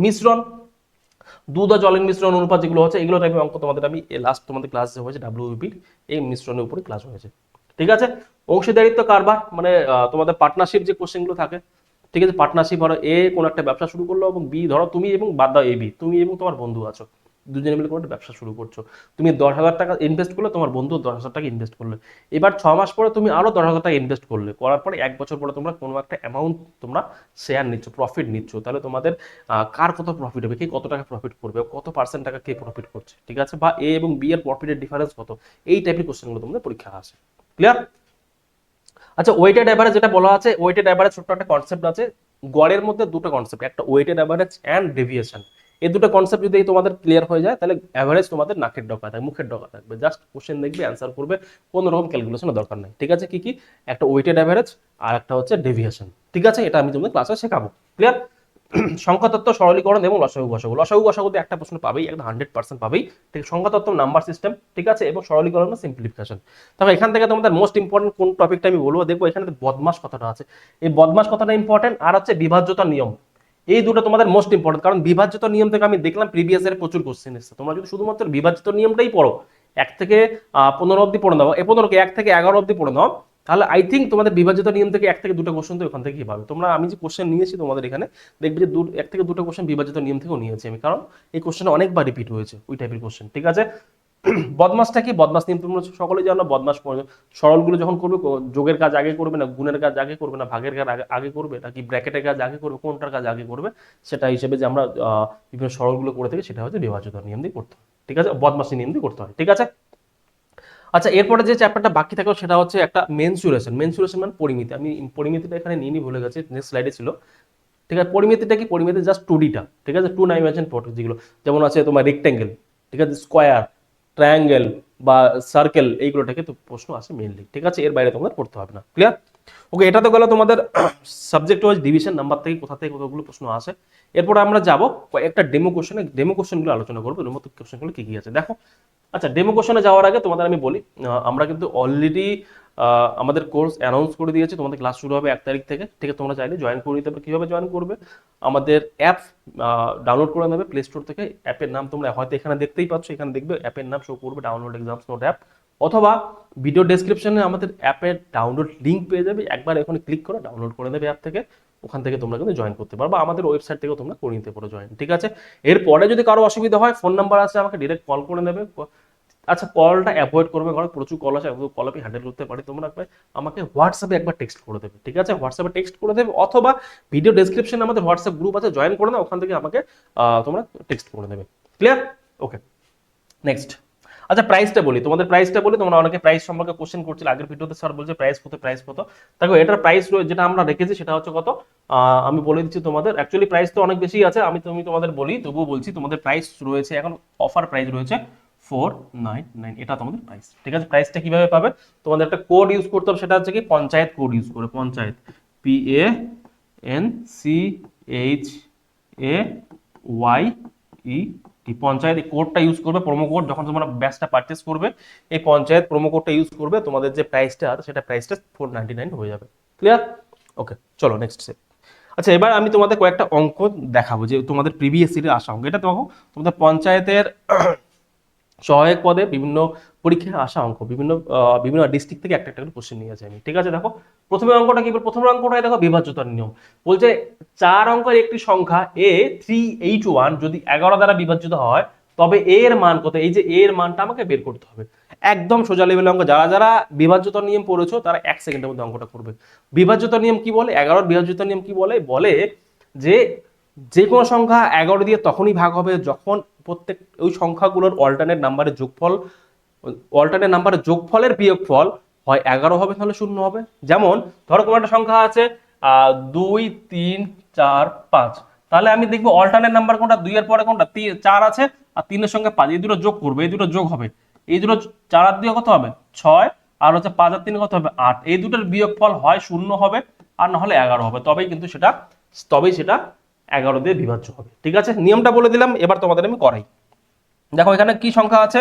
মিশ্রণ, দুধ আর জলের মিশ্রণ অনুপাত যেগুলো হচ্ছে, এগুলো টাইপের অঙ্ক তোমাদের আমি লাস্ট তোমাদের ক্লাস যে হয়েছে ডাব্লিউবিপির, এই মিশ্রণের উপরে ক্লাস হয়েছে। ঠিক আছে, অংশীদারিত্ব কারবার মানে তোমাদের পার্টনারশিপ যে কোশ্চেনগুলো থাকে। ঠিক আছে, পার্টনারশিপ, ধরো এ কোন একটা ব্যবসা শুরু করলো, এবং বি, ধরো তুমি এবং বাদ দাও এ বি, তুমি এবং তোমার বন্ধু আছো, দুজনে মিলে কোনো একটা ব্যবসা শুরু করছো। তুমি 10,000 টাকা ইনভেস্ট করলে, তোমার বন্ধু 10,000 টাকা ইনভেস্ট করলে। এবার 6 মাস পরে তুমি আরো 10,000 টাকা ইনভেস্ট করলে, করার পরে 1 বছর পরে তোমরা কোনো একটা অ্যামাউন্ট তোমরা শেয়ার নিচ্ছ, প্রফিট নিচ্ছ। তাহলে তোমাদের কার কত প্রফিট হবে, কে কত টাকা প্রফিট করবে, কত পার্সেন্ট টাকা কে প্রফিট করছে, ঠিক আছে, বা এ এবং বি এর প্রফিটের ডিফারেন্স কত, এই টাইপের কোশ্চেনগুলো তোমাদের পরীক্ষা আসে। ক্লিয়ার? আচ্ছা, ওয়েটেড অ্যাভারেজ যেটা বলা আছে, ওয়েটেড অ্যাভারেজ ছোট্ট একটা কনসেপ্ট আছে। গড়ের মধ্যে দুটো কনসেপ্ট, একটা ওয়েটেড অ্যাভারেজ অ্যান্ড ডেভিয়েশন। এই দুটো কনসেপ্ট যদি তোমাদের ক্লিয়ার হয়ে যায়, তাহলে অ্যাভারেজ তোমাদের নাকের ডগা থাকবে, মুখের ডগা থাকবে, জাস্ট কোশ্চেন দেখবে, অ্যান্সার করবে, কোনো রকম ক্যালকুলেশনের দরকার নেই। ঠিক আছে, কি কি? একটা ওয়েটেড অ্যাভারেজ আর একটা হচ্ছে ডেভিয়েশন। ঠিক আছে, এটা আমি তোমাদের ক্লাসে শেখাবো। ক্লিয়ার? সংখ্যা তত্ত্ব, সরলীকরণ এবং লসাগু গসাগু। লসাগু গসাগুতে একটা প্রশ্ন পাবেই, একদম 100% পাবেই। ঠিক, সংখ্যা তত্ত্ব, নাম্বার সিস্টেম, ঠিক আছে, এবং সরলীকরণ বা সিম্পলিফিকেশন। তবে এখান থেকে তোমাদের মোস্ট ইম্পর্টেন্ট কোন টপিকটা আমি বলবো, দেখবো এখানে বদমাস কথাটা আছে। এই বদমাস কথাটা ইম্পর্টেন্ট, আর হচ্ছে বিভাজ্যতার নিয়ম। এই দুটো তোমাদের মোস্ট ইম্পর্টেন্ট, কারণ বিভাজ্যতার নিয়ম থেকে আমি দেখলাম প্রিভিয়াস এর প্রচুর কোশ্চেন এসেছে। তোমরা যদি শুধুমাত্র বিভাজ্যতার নিয়মটাই পড়ো, 1 থেকে 15 অব্দি পড়ে নাও, 15কে 1 থেকে 11 অব্দি পড়ে নাও, তাহলে আই থিঙ্ক তোমাদের বিভাজিত নিয়ম থেকে 1 থেকে 2টা কোশ্চেন তো ওখান থেকেই পাবে তোমরা। আমি যে কোশ্চেন নিয়েছি তোমাদের এখানে, দেখবে যে 1 থেকে 2টা কোশ্চেন বিভাজিত নিয়ম থেকেও নিয়েছি আমি, কারণ এই কোশ্চেনটা অনেকবার রিপিট হয়েছে, ওই টাইপের কোশ্চেন। ঠিক আছে, বদমাসটা কি? বদমাস নিয়ম তোমরা সকলেই জানো। বদমাস সরলগুলো যখন করবে, যোগের কাজ আগে করবে না, গুণের কাজ আগে করবে না, ভাগের কাজ আগে করবে নাকি ব্র্যাকেটের কাজ আগে করবে, কোনটার কাজ আগে করবে, সেটা হিসেবে যে আমরা বিভিন্ন সরলগুলো করে থাকি, সেটা হচ্ছে বিভাজিত নিয়ম দিয়ে করতে হয়। ঠিক আছে, বদমাসি নিয়ম দিয়ে করতে হয়। ঠিক আছে, আচ্ছা, এরপরে যে চ্যাপ্টারটা বাকি থাকলো সেটা হচ্ছে একটা মেনসুরেশন। মেনসুরেশন মানে পরিমিতি। আমি পরিমিতিটা এখানে নিয়ে ভুলে গেছি, নেক্সট স্লাইডে ছিল। ঠিক আছে, পরিমিতিটা কি? পরিমিতি জাস্ট 2Dটা। ঠিক আছে, 2 ডাইমেনশন পদ্ধতি যেগুলো, যেমন আছে তোমার রেক্টেঙ্গেল, ঠিক আছে, স্কোয়ার, ট্রায়াঙ্গেল বা সার্কেল, এইগুলো থেকে তো প্রশ্ন আসে মেইনলি। ঠিক আছে, এর বাইরে তোমাদের পড়তে হবে না। ক্লিয়ার? ওকে, এটা তো গেল তোমাদের সাবজেক্ট ওয়াইজ ডিভিশন, নাম্বার থেকে কোথা থেকে কতগুলো প্রশ্ন আসে। এরপর আমরা যাব কয়েকটা ডেমো কোশ্চেনে, ডেমো কোশ্চেনগুলো আলোচনা করবো, এর মতো কোশ্চেনগুলো কি কি আছে দেখো। আচ্ছা, ডেমো কোশ্চেনে যাওয়ার আগে তোমাদের আমি বলি, আমরা কিন্তু অলরেডি আমাদের কোর্স অ্যানাউন্স করে দিয়েছি, তোমাদের ক্লাস শুরু হবে 1 তারিখ থেকে। ঠিক আছে, তোমরা চাইলে জয়েন করে নিতে পারবে। কিভাবে জয়েন করবে? আমাদের অ্যাপ ডাউনলোড করে নেবে প্লে স্টোর থেকে। অ্যাপের নাম তোমরা হয়তো এখানে দেখতেই পাচ্ছ, এখানে দেখবে অ্যাপের নাম শো করবে, ডাউনলোড এক্সামস নোট অ্যাপ, অথবা ভিডিও ডেসক্রিপশনে আমাদের অ্যাপের ডাউনলোড লিঙ্ক পেয়ে যাবে, একবার এখানে ক্লিক করে ডাউনলোড করে নেবে অ্যাপ থেকে। ওখান থেকে তোমরা কিন্তু জয়েন করতে পারো, বা আমাদের ওয়েবসাইট থেকেও তোমরা করে নিতে পারো জয়েন। ঠিক আছে, এরপরে যদি কারো অসুবিধা হয় ফোন নাম্বার আছে, আমাকে ডিরেক্ট কল করে নেবে। আচ্ছা, কলটা অ্যাভয়েড করবে, কারণ প্রচুর কল আছে, কল আমি হ্যান্ডেল করতে পারি। তোমরা আমাকে হোয়াটসঅ্যাপে একবার টেক্সট করে দেবে। ঠিক আছে, হোয়াটসঅ্যাপে টেক্সট করে দেবে, অথবা ভিডিও ডেসক্রিপশনে আমাদের হোয়াটসঅ্যাপ গ্রুপ আছে, জয়েন করে নাও, ওখান থেকে আমাকে তোমরা টেক্সট করে দেবে। ক্লিয়ার? ওকে, নেক্সট। আচ্ছা, প্রাইসটা বলি, তোমাদের প্রাইসটা বলি। তোমরা অনেকে প্রাইস সম্পর্কে কোশ্চেন করছিল আগের ভিডিওতে, স্যার বলছে প্রাইস কত, প্রাইস কত। দেখো, এটার প্রাইস যেটা আমরা রেখেছি সেটা হচ্ছে কত, আমি বলে দিচ্ছি তোমাদের। অ্যাকচুয়ালি প্রাইস তো অনেক বেশি আছে, তুমি তোমাদের বলি, তবুও বলছি। তোমাদের প্রাইস রয়েছে এখন, অফার প্রাইস রয়েছে 499, এটা তোমাদের প্রাইস। ঠিক আছে, প্রাইসটা কিভাবে পাবে, তোমাদের একটা কোড ইউজ করতে হবে, সেটা হচ্ছে কি পঞ্চায়েত কোড ইউজ করে, পঞ্চায়েত, PANCHAYE, পঞ্চায়েত এই কোডটা ইউজ করবে, প্রোমো কোড। যখন তোমরা ব্যাচটা পারচেস করবে, এই পঞ্চায়েত প্রোমো কোডটা ইউজ করবে, তোমাদের যে প্রাইসটা আছে সেটা প্রাইসটা 499 হয়ে যাবে। ক্লিয়ার? ওকে, চলো নেক্সট স্টেপ। আচ্ছা, এবার আমি তোমাদের কয়েকটা অঙ্ক দেখাবো, যে তোমাদের প্রিভিয়াস ইয়ারে আসা অঙ্ক। এটা দেখো, তোমাদের পঞ্চায়েতের সহায়ক পদে বিভিন্ন পরীক্ষায় আসা অঙ্ক, বিভিন্ন ডিস্ট্রিক্ট থেকে একটা একটা করে কোশ্চেন নিয়ে আসি আমি। ঠিক আছে, দেখো প্রথমে অঙ্কটা কি, প্রথম অঙ্কটাই দেখো বিভাজ্যতার নিয়ম। বলছে 4 অঙ্কের একটি সংখ্যা A381 যদি 11 দ্বারা বিভাজ্যিত হয়, তবে a এর মান কত। এই যে a এর মানটা আমাকে বের করতে হবে। একদম সোজা লেভেলের অঙ্ক। যারা যারা বিভাজ্যতার নিয়ম পড়েছো তারা 1 সেকেন্ডের মধ্যে অঙ্কটা করবে। বিভাজ্যতার নিয়ম কি বলে, 11 বিভাজ্যতার নিয়ম কি বলে, বলে যে যে কোনো সংখ্যা 11 দিয়ে তখনই ভাগ হবে যখন প্রত্যেক ওই সংখ্যাগুলোর অল্টারনেট নাম্বারের যোগফলের বিয়োগফল হয় 11 হবে, তাহলে 0 হবে। যেমন ধরো কোনো একটা সংখ্যা আছে 2 3 4 5, তাহলে আমি দেখবো অল্টারনেট নাম্বার কোনটা, 2 এর পরে কোনটা, 4 আছে, আর 3 এর সঙ্গে 5, এই দুটো যোগ করবে, এই দুটো যোগ হবে। এই দুটো 4 আর 2 কত হবে 6, আর হচ্ছে 5 আর 3 কত হবে 8। এই দুটোর বিয়োগফল হয় 0 হবে, আর না হলে 11 হবে, তবেই সেটা 11 দিয়ে বিভাজ্য হবে। ঠিক আছে, নিয়মটা বলে দিলাম, এবার তোমাদের আমি করাই। দেখো এখানে কি সংখ্যা আছে,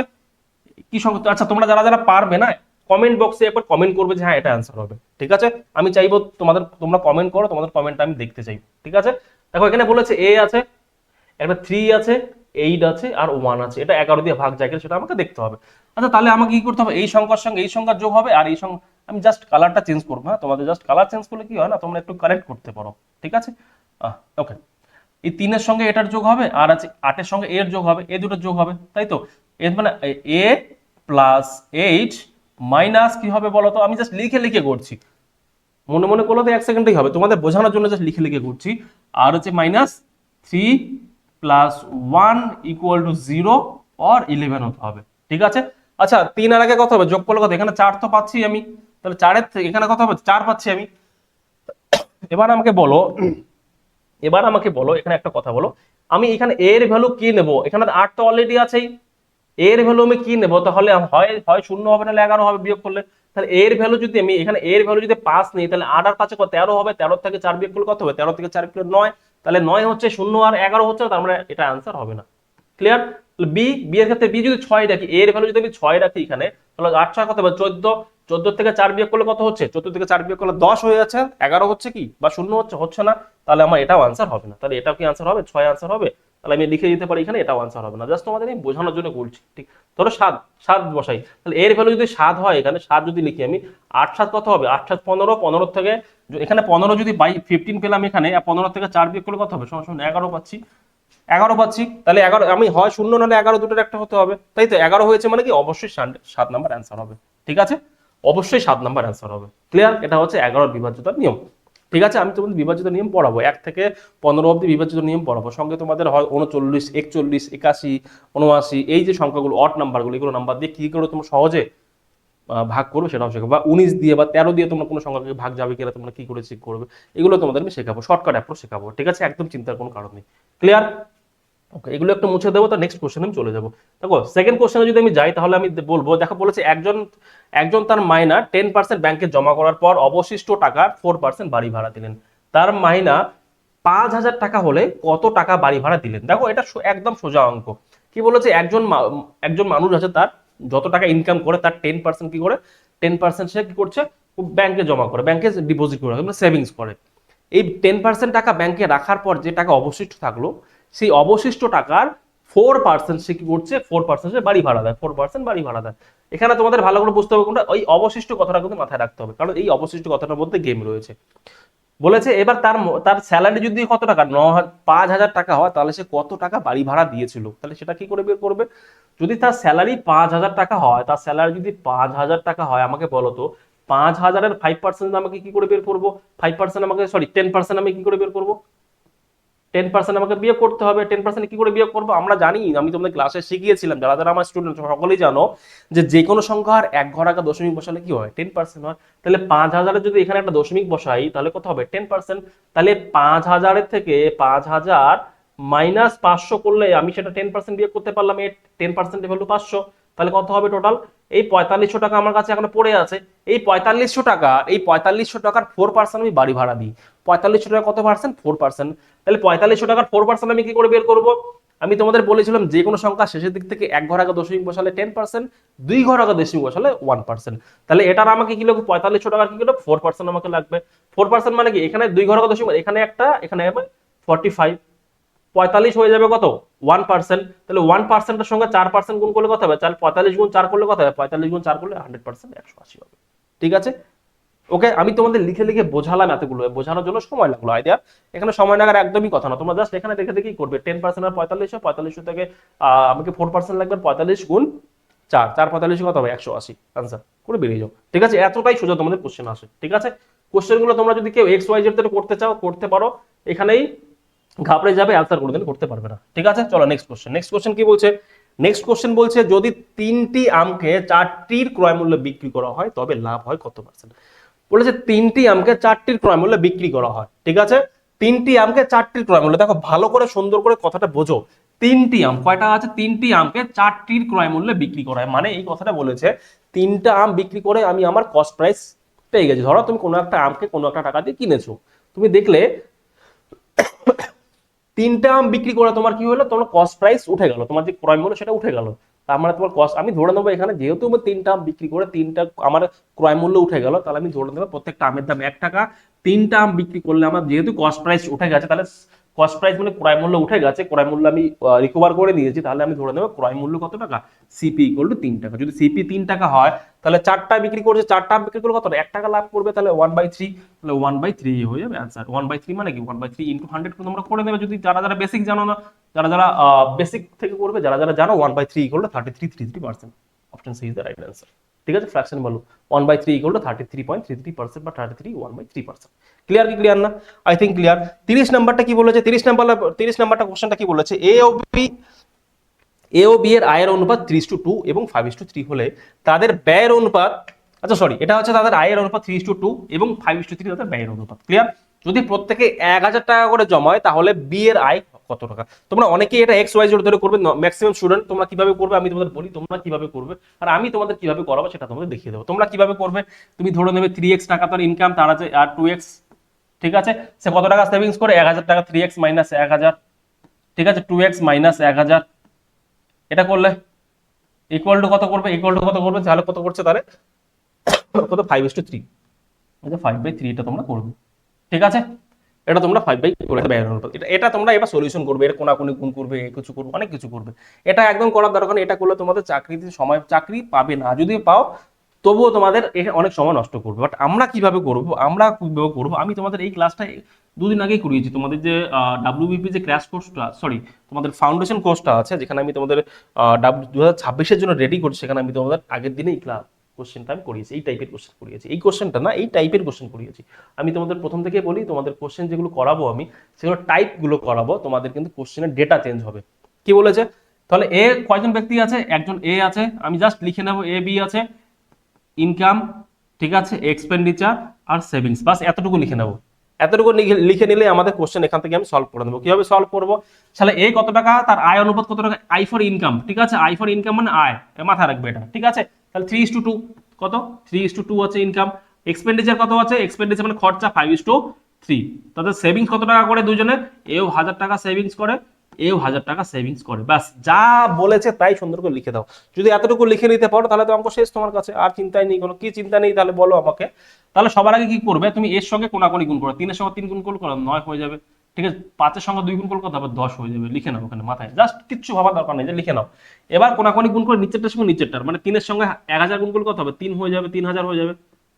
কি সংখ্যা। আচ্ছা, তোমরা যারা যারা পারবে না, কমেন্ট বক্সে একবার কমেন্ট করবে যে হ্যাঁ এটা অ্যান্সার হবে। ঠিক আছে, আমি চাইবো তোমরা কমেন্ট করো, তোমাদের কমেন্টটা আমি দেখতে চাই। ঠিক আছে, দেখো এখানে বলেছে a আছে, একটা 3 আছে, 8 আছে, আর 1 আছে। এটা 11 দিয়ে ভাগ যায় কিনা সেটা আমাকে দেখতে হবে। আচ্ছা, তাহলে আমাকে কি করতে হবে, এই সংখ্যার সঙ্গে এই সংখ্যার যোগ হবে, আর এই সংখ্যা আমি জাস্ট কালারটা চেঞ্জ করবো। হ্যাঁ, তোমাদের জাস্ট কালার চেঞ্জ করলে কি হয় না, তোমরা একটু কারেক্ট করতে পারো। ঠিক আছে, ওকে। এই 3 এর সঙ্গে এটার যোগ হবে, আর আছে 8 এর সঙ্গে এর যোগ হবে, এই দুটো যোগ হবে, তাই তো। এর মানে a প্লাস 8 মাইনাস কি হবে বলো তো, আমি জাস্ট লিখে লিখে করছি, মনে মনে করলে তো 1 সেকেন্ডেই হবে, তোমাদের বোঝানোর জন্য জাস্ট লিখে লিখে করছি। আর হচ্ছে minus 3 plus 1 equal to 0 or 11 হতে হবে। ঠিক আছে, আচ্ছা 3 আর আগে কত হবে, যোগ করলে কত, এখানে 4 তো পাচ্ছি আমি, তাহলে 4 এর থেকে এখানে কত হবে, 4 পাচ্ছি আমি। এবার আমাকে বলো এখানে একটা কথা বলো, আমি এখানে a এর ভ্যালু কি নেব, এখানে 8 তো অলরেডি আছেই, a এর ভ্যালু আমি কি নেব, তাহলে হয় হয় 0 হবে, নাহলে 11 হবে বিয়োগ করলে। তাহলে a এর ভ্যালু যদি আমি এখানে a এর ভ্যালু যদি 5 নেই, তাহলে 8 আর 5 কত, 13 হবে, 13 থেকে 4 বিয়োগ করলে কত হবে, 13 থেকে 4 বিয়োগ করলে 9, তাহলে 9 হচ্ছে 0 আর 11 হচ্ছে, তার মানে এটা आंसर হবে না। ক্লিয়ার? বি এর ক্ষেত্রে বি যদি 6 রাখি, a এর ভ্যালু যদি আমি 6 রাখি এখানে, তাহলে 8 6 কত হবে 14, 14 থেকে 4 বিয়োগ করলে কত হচ্ছে, 14 থেকে 4 বিয়োগ করলে 10 হয়ে যাচ্ছে, 11 হচ্ছে কি বা 0 হচ্ছে না, তাহলে আমার এটাও आंसर হবে না। তাহলে এটাও কি आंसर হবে, 6 आंसर হবে, তাহলে আমি লিখে দিতে পারি এখানে এটাও आंसर হবে না। জাস্ট তোমাদের আমি বোঝানোর জন্য বলছি। ঠিক, ধরো 7 বসাই, তাহলে এর ভ্যালু যদি 7 হয়, এখানে 7 যদি লিখি আমি, 8 7 কত হবে, 8 7 15, 15 থেকে এখানে 15 যদি বাই 15 পেলাম এখানে, 15 থেকে 4 বিয়োগ করলে কত হবে, সমান 11 পাচ্ছি। 11 পাচ্ছি, তাহলে 11 আমি হয় 0 নাহলে 11 দুটোর একটা হতে হবে, তাই তো। 11 হয়েছে মানে কি, অবশ্যই 7 নাম্বার आंसर হবে। ঠিক আছে, অবশ্যই 7 নাম্বার आंसर হবে। ক্লিয়ার? এটা হচ্ছে 11 বিভাজ্যতার নিয়ম। ঠিক আছে, আমি তোমাদের বিভাজ্যতার নিয়ম পড়াবো, 1 থেকে 15 অবধি বিভাজ্যতার নিয়ম পড়াবো। সঙ্গে তোমাদের হয় 39 41 81 79, এই যে সংখ্যাগুলো অড নাম্বারগুলো, এগুলো নাম্বার দিয়ে কি করে তোমরা সহজে ভাগ করবে সেটাও শেখাবো, বা 19 দিয়ে বা 13 দিয়ে তোমরা কোনো সংখ্যাকে ভাগ যাবে কিনা তোমরা কি করে চেক করবে, এগুলো তোমাদের আমি শেখাবো, শর্টকাট অ্যাপ্রোচ শেখাবো। ঠিক আছে, একদম চিন্তার কোনো কারণ নেই। ক্লিয়ার? ওকে, এগুলো একটু মুছে দেবো, তো নেক্সট কোশ্চেনে আমি চলে যাবো। দেখো সেকেন্ড কোশ্চেনে যদি আমি যাই, তাহলে আমি বলবো, দেখো বলেছে একজন তার মাইনা 10% ব্যাংকে জমা করার পর অবশিষ্ট টাকার 4% বাড়ি ভাড়া দিলেন। তার মাইনা 5,000 টাকা হলে কত টাকা বাড়ি ভাড়া দিলেন। দেখো এটা একদম সোজা অঙ্ক। কি বলেছে, একজন মানুষ আছে, তার যত টাকা ইনকাম করে তার 10% কি করে, 10% সে কি করছে, ব্যাংকে জমা করে, ব্যাংকে ডিপোজিট করে, সেভিংস করে। এই 10% টাকা ব্যাংকে রাখার পর যে টাকা অবশিষ্ট থাকলো, সেই অবশিষ্ট টাকার 4% সে কি করছে, 4% সে বাড়ি ভাড়া দেয়, 4% বাড়ি ভাড়া দেয়। এখানে তোমাদের ভালো করে বুঝতে হবে কোনটা, ওই অবশিষ্ট কথাটা কিন্তু মাথায় রাখতে হবে, কারণ এই অবশিষ্ট কথাটার মধ্যে গেম রয়েছে। বলেছে এবার তার তার স্যালারি যদি কত টাকা 5,000 টাকা হয়, তাহলে সে কত টাকা বাড়ি ভাড়া দিয়েছিল, তাহলে সেটা কি করে বের করবে? যদি তার স্যালারি 5,000 টাকা হয়, তার স্যালারি যদি 5,000 টাকা হয়, আমাকে বলো তো 5,000-এর 5% আমাকে কি করে বের করবো? 5% আমাকে, সরি 10% আমি কি করে বের করবো? 10% আমাকে বিয়োগ করতে হবে। 10% কি করে বিয়োগ করবো? আমরা জানি, আমি তোমাদের ক্লাসে শিখিয়েছিলাম, যারা যারা আমার স্টুডেন্ট সকলেই জানো যে কোনো সংখ্যার এক ঘর আগে দশমিক বসালে কি হয়? 10% হয়। তাহলে 5,000-এর যদি এখানে একটা দশমিক বসাই, তাহলে কত হবে? 10%। তাহলে 5,000-এর থেকে 5,000 মাইনাস 500 করলে আমি সেটা 10% বিয়োগ করতে পারলাম। এই 10% ভ্যালু 500। তাহলে কত হবে টোটাল? এই 4500 টাকা আমার কাছে এখনো পড়ে আছে। এই 4500 টাকার 4% আমি বাড়ি ভাড়া দিই। 4500 টাকা কত পার্সেন্ট? 4%। তাহলে 4500 টাকার 4% আমি কি করে বের করব? আমি তোমাদের বলেছিলাম যে কোনো সংখ্যা শেষের দিক থেকে এক ঘর আগে দশমিক বসালে 10%, দুই ঘর আগে দশমিক বসালে 1%। তাহলে এটার আমাকে কি লাগবে? 4500 টাকার কি লাগবে? 4% আমাকে লাগবে। 4% মানে কি? এখানে দুই ঘর আগে দশমিক, এখানে একটা, এখানে 45, 45 হয়ে যাবে কত? 1%। তাহলে 1%-এর সঙ্গে 4% গুণ করলে কত হবে? 45 গুণ 4 করলে কত হবে? 45 গুণ 4 করলে 100%, 180 হবে। ঠিক আছে? ওকে, আমি তোমাদের লিখে লিখে বোঝালাম, এতগুলো বোঝানোর জন্য সময় লাগলো আইডিয়া। এখানে সময় লাগার একদমই কথা না, তোমরা জাস্ট এখানে দেখে দেখেই করবে। 10% আর 45 থেকে আমাকে 4% লাগবে। 45 গুণ 4, 45 কত হবে? 180। আনসার করে বেরিয়ে যাও। ঠিক আছে, এতটাই সোজা তোমাদের কোশ্চেন আসে। ঠিক আছে, কোশ্চেন গুলো তোমরা যদি কেউ এক্স ওয়াই জেড থেকে করতে চাও করতে পারো, এখানেই ঘাবড়ে যাবে, আনসার কোনোদিন করতে পারবে না। ঠিক আছে, চলো নেক্সট কোশ্চেন। নেক্সট কোশ্চেন কি বলছে? নেক্সট কোশ্চেন বলছে যদি 3টি আমকে 4টির ক্রয় মূল্যে বিক্রি করা হয় তবে লাভ হয় কত পার্সেন্ট? বলেছে 3টি আমকে 4টির ক্রয় মূল্যে বিক্রি করা হয়। ঠিক আছে, 3টি আমকে 4টির ক্রয় মূল্য, দেখো ভালো করে সুন্দর করে কথাটা বোঝো। 3টি আম কয়টা আছে? 3টি আমকে 4টির ক্রয় মূল্যে বিক্রি করা হয়, মানে এই কথাটা বলেছে 3টা আম বিক্রি করে আমি আমার কস্ট প্রাইস পেয়ে গেছি। ধরো তুমি কোনো একটা আমকে কোনো একটা টাকা দিয়ে কিনেছো, তুমি দেখলে 3টা আম বিক্রি করে তোমার কি হলো? তোমার কস্ট প্রাইস উঠে গেল, তোমার যে ক্রয় মূল্য সেটা উঠে গেল। তার মানে তোমার কস্ট, আমি ধরে নেবো এখানে যেহেতু আমি 3টা আম বিক্রি করে 3টা আমার ক্রয় মূল্য উঠে গেল, তাহলে আমি ধরে নেবো প্রত্যেকটা আমের দাম 1 টাকা। 3টা আম বিক্রি করলে আমার যেহেতু কস্ট প্রাইস উঠে গেছে, তাহলে কস্ট প্রাইস মানে ক্রয় মূল্য উঠে গেছে, ক্রয় মূল্য আমি রিকভার করে নিয়েছি, তাহলে আমি ধরে নেবো ক্রয় মূল্য কত টাকা? সিপি ইকুয়াল টু 3 টাকা। যদি সিপি 3 টাকা হয়, তাহলে 4টা বিক্রি করছে, 4টা বিক্রি করলে কত? 1 টাকা লাভ করবে, তাহলে 1/3। তাহলে 1/3 হয়ে যাবে আনসার। 1/3 মানে কি? 1/3 ইন্টু 100 তোমরা করে নেবে, যদি যারা যারা বেসিক জানো না, যারা যারা বেসিক থেকে করবে, যারা যারা জানো 1/3 equal to 33.33%। Option C is the right answer. ঠিক আছে, ফ্র্যাকশন ভ্যালু 1/3 ইকুয়াল টু 33.33% বা 33 1/3%। ক্লিয়ার কি ক্লিয়ার না? I think clear. 30 নাম্বারটা কি বলেছে? 30 নাম্বারটা কোশ্চেনটা কি বলেছে? এ ও বি এর আয়ের অনুপাত 3:2 এবং 5:3 হলে তাদের ব্যয়ের অনুপাত, আচ্ছা সরি, এটা হচ্ছে তাদের আয়ের অনুপাত 3:2 এবং 5:3 তাদের ব্যয়ের অনুপাত। ক্লিয়ার? যদি প্রত্যেকে 1,000 টাকা করে জমায়, তাহলে বি এর আয় কত টাকা? তোমরা অনেকেই এটা এক্স ওয়াই জেড ধরে করবে, ম্যাক্সিমাম স্টুডেন্ট। তোমরা কিভাবে করবে আমি তোমাদের বলি, তোমরা কিভাবে করবে আর আমি তোমাদের কিভাবে করাবো সেটা তোমাদের দেখিয়ে দেবো। তোমরা কিভাবে করবে? তুমি ধরে নেবে 3x টাকা তার ইনকাম, তার আছে আর 2x। ঠিক আছে, সে কত টাকা সেভিংস করে? 1,000 টাকা। 3x minus 1,000। ঠিক আছে, 2x মাইনাস 1,000। এটা করলে ইকুয়াল টু কত করবে? ইকুয়াল টু কত করবে? তাহলে কত করছে? তাহলে কত? 5:3। আচ্ছা 5/3 এটা তোমরা করবে। ঠিক আছে, এটা তোমরা 5/3 করে ব্যয়ের অনুপাত। এটা তোমরা এবার সলিউশন করবে, এটা কোনাকুনি গুণ করবে, কিছু করবে, অনেক কিছু করবে। এটা একদম করার দরকার নেই। এটা করলে তোমাদের চাকরিতে সময়, চাকরি পাবে না, যদি পাও তবুও তোমাদের অনেক সময় নষ্ট করবে। বাট আমরা কিভাবে করবো? আমি তোমাদের এই ক্লাসটা 2 দিন আগেই করিয়েছি। তোমাদের যে ডাব্লিউবিপি যে ক্র্যাশ কোর্সটা, সরি তোমাদের ফাউন্ডেশন কোর্সটা আছে, যেখানে আমি তোমাদের 2026-এর জন্য রেডি করছি, সেখানে আমি তোমাদের আগের দিনে এই ক্লাস কোশ্চেনটা আমি করিয়েছি, এই টাইপের কোশ্চেন করিয়েছি। এই কোশ্চেনটা না, এই টাইপের কোশ্চেন করিয়েছি। আমি তোমাদের প্রথম থেকে বলি, তোমাদের কোশ্চেন যেগুলো করাবো আমি, সেগুলো টাইপগুলো করাবো, তোমাদের কিন্তু কোশ্চেনের ডেটা চেঞ্জ হবে। কি বলেছে? তাহলে এ কয়জন ব্যক্তি আছে? একজন এ আছে, আমি জাস্ট লিখে নেবো এ বি আছে, ইনকাম, ঠিক আছে, এক্সপেন্ডিচার আর সেভিংস, বাস এতটুকু লিখে নেবো। এতটুকু লিখে নিলে আমাদের কোশ্চেন এখান থেকে আমি সলভ করে দেবো। কিভাবে সলভ করবো? তাহলে এ কত টাকা, তার আয় অনুপাত কত টাকা? I for income. ঠিক আছে, আই ফর ইনকাম মানে আয়, মাথায় রাখবে এটা। ঠিক আছে, তাহলে 3:2 কত? 3:2 আছে ইনকাম। এক্সপেন্ডিচার কত আছে? এক্সপেন্ডিচার মানে খরচা 5:3। তাদের সেভিংস কত টাকা করে? দুজনে, এও 1,000 টাকা সেভিংস করে, এও 1,000 টাকা সেভিংস করে। ব্যাস যা বলেছে তাই সুন্দর করে লিখে দাও। যদি এতটুকু লিখে নিতে পারো, তাহলে তো অঙ্ক শেষ তোমার কাছে, আর চিন্তাই নেই কোনো। কি চিন্তা নেই তাহলে বলো আমাকে। তাহলে সবার আগে কি করবে? তুমি এর সঙ্গে কোনাকুনি গুণ করো। 3-এর সঙ্গে 3 গুণ করো, 9 হয়ে যাবে। ঠিক আছে, 5-এর সঙ্গে 2 গুণ করো, তারপর 10 হয়ে যাবে। লিখে নাও ওখানে মাথায়, জাস্ট কিচ্ছু ভাবার দরকার নেই, যে লিখে নাও। এবার কোনাকুনি গুণ করে নিচেরটার সঙ্গে নিচেরটার, মানে 3-এর সঙ্গে 1,000 গুণ করলে কত হবে? 3 হয়ে যাবে, 3,000 হয়ে যাবে।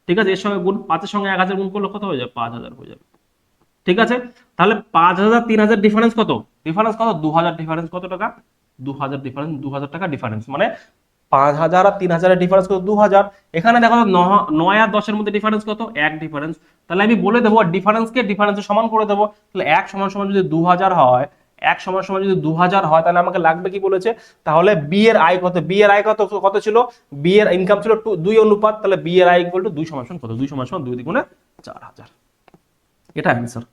ঠিক আছে, এর সঙ্গে গুণ 5-এর সঙ্গে 1,000 গুণ করলে কত হয়ে যাবে? 5,000 হয়ে যাবে। ঠিক আছে, তাহলে 5,000 3,000 ডিফারেন্স কত, ডিফারেন্স কত 2,000, ডিফারেন্স কত টাকা 2,000, ডিফারেন্স 2,000 টাকা ডিফারেন্স, মানে 5,000 আর 3,000 ডিফারেন্স কত 2,000। এখানে দেখো 9 আর 10 এর মধ্যে ডিফারেন্স কত, এক ডিফারেন্স। তাহলে আমি বলে দেবো ডিফারেন্সকে ডিফারেন্সের সমান করে দেবো। তাহলে এক সমান সমান যদি 2,000 হয়, এক সমান সমান যদি 2,000 হয়, তাহলে আমাকে লাগবে কি বলেছে, তাহলে বি এর আয় কত, বি এর আয় কত কত ছিল, বি এর ইনকাম ছিল 2 অনুপাত, তাহলে বি এর আয় ইকুয়াল টু 2 সমান সমান কত, 2 সমান সমান 2 দ্বিগুণে 4,000। এটা অ্যান্সার।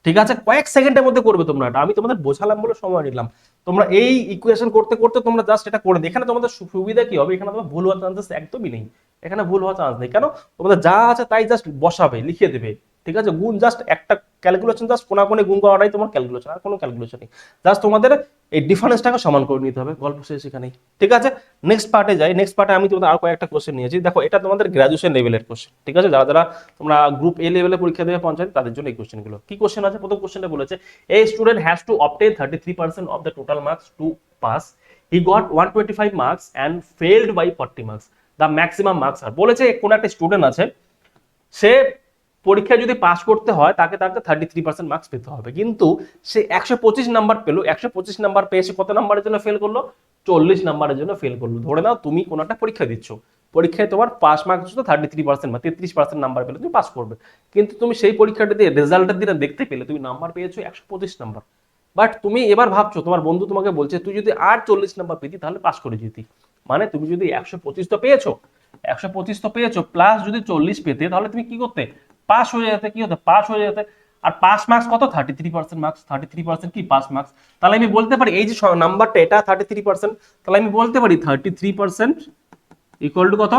ঠিক আছে, কয়েক সেকেন্ডের মধ্যে করবে তোমরা এটা, আমি তোমাদের বোঝালাম বলে সময় নিলাম। তোমরা এই ইকুয়েশন করতে করতে তোমরা জাস্ট এটা করে দিই। এখানে তোমাদের সুবিধা কি হবে, এখানে তোমার ভুল হওয়ার চান্সেস একদমই নেই, এখানে ভুল হওয়ার চান্স নেই। কেন, তোমাদের যা আছে তাই জাস্ট বসাবে, লিখে দেবে। ঠিক আছে, গুণ জাস্ট একটা ক্যালকুলেশন, জাস্ট কোনাকুনি গুণ করাটাই তোমার ক্যালকুলেশন, আর কোনো ক্যালকুলেশন নেই। জাস্ট তোমাদের এই ডিফারেন্সটাকে সমান করে নিতে হবে, গল্প শেষ এখানেই। ঠিক আছে, নেক্সট পার্টে যাই। নেক্সট পার্টে আমি তোমাদের আর কয়েকটা কোশ্চেন নিয়েছি। দেখো এটা তোমাদের গ্র্যাজুয়েশন লেভেলের কোশ্চেন। ঠিক আছে, যারা যারা তোমরা গ্রুপ এ লেভেলে পরীক্ষা দেবে পঞ্চায়েত, তাদের জন্য এই কোশ্চেনগুলো। কি কোশ্চেন আছে, প্রথম কোশ্চেনটা বলেছে a student has to obtain 33% of the total marks to pass, he got 125 marks and failed by 40 marks, the maximum marks are. বলেছে কোন একটা স্টুডেন্ট আছে, সে পরীক্ষায় যদি পাস করতে হয় তাকে তাকে 33% মার্কস পেতে হবে, কিন্তু সে 125 নাম্বার পেলো, 125 নাম্বার পেয়ে সে কত নাম্বারের জন্য ফেল করলো, 40 নাম্বারের জন্য ফেল করলো। ধরে নাও তুমি কোন একটা পরীক্ষা দিচ্ছ, পরীক্ষায় তোমার পাস মার্কস হচ্ছে 33% বা 33% নাম্বার পেলে তুমি পাস করবে, কিন্তু তুমি সেই পরীক্ষাটা দিয়ে রেজাল্টের দিনে দেখতে পেলে তুমি নাম্বার পেয়েছো 125 নাম্বার। বাট তুমি এবার ভাবছো, তোমার বন্ধু তোমাকে বলছে তুই যদি আর 40 নাম্বার পেতি তাহলে পাস করে যেতি, মানে তুমি যদি 125 তো পেয়েছো, 125 তো পেয়েছো, প্লাস যদি 40 পেতে তাহলে তুমি কি করতে, পাস হয়ে যেতে, কি হতে, পাস হয়ে যেতে। আর পাস মার্কস কত, 33% মার্কস, 33% কি পাস মার্কস। তাহলে আমি বলতে পারি এই যে নাম্বারটা এটা 33%, তাহলে আমি বলতে পারি 33% ইকুয়াল টু কত,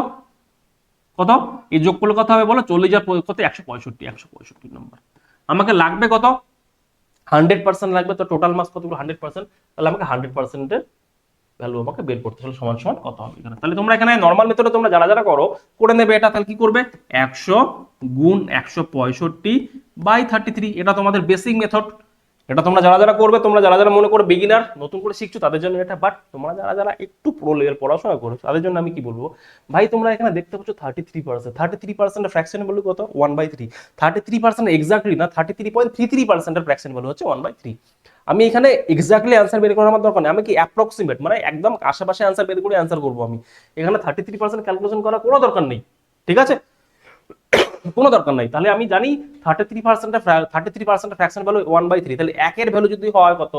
কত এই যোগ করলে কত হবে বলো, 40 আর কত 165, 165 নাম্বার। আমাকে লাগবে কত, 100% লাগবে, তো টোটাল মার্কস কতগুলো 100%, তাহলে আমাকে 100%-এর ভ্যালু আমাকে বের করতে হলে সমান সমান কত হবে এখানে। তাহলে তোমরা এখানে নরমাল মেথডে তোমরা যারা যারা করো করে নেবে এটা। তাহলে কি করবে, 100 গুণ 165 বাই 33, এটা তোমাদের বেসিক মেথড। এটা তোমরা যারা যারা করবে, তোমরা যারা যারা মনে করো বিগিনার, নতুন করে শিখছো তাদের জন্য এটা, বাট তোমরা যারা যারা একটু প্রো লেভেল পড়াশোনা করছো তাদের জন্য আমি কি বলবো, ভাই তোমরা এখানে দেখতে পাচ্ছ 33%, 33% ফ্র্যাকশন ভ্যালু কত 1/3, 33% এক্স্যাক্টলি না, 33.33% ফ্র্যাকশন ভ্যালু হচ্ছে 1/3। আমি এখানে এক্স্যাক্টলি অ্যান্সার বের করার আমার দরকার নেই, আমি কি অ্যাপ্রক্সিমেট মানে একদম আশেপাশে অ্যান্সার বের করে অ্যান্সার করবো আমি, এখানে 33% ক্যালকুলেশন করার কোনো দরকার নেই। ঠিক আছে, কোনো দরকার নাই। তাহলে আমি জানি 33% ফ্র্যাকশন ভ্যালু 1/3, তাহলে একের ভ্যালু যদি হয় কত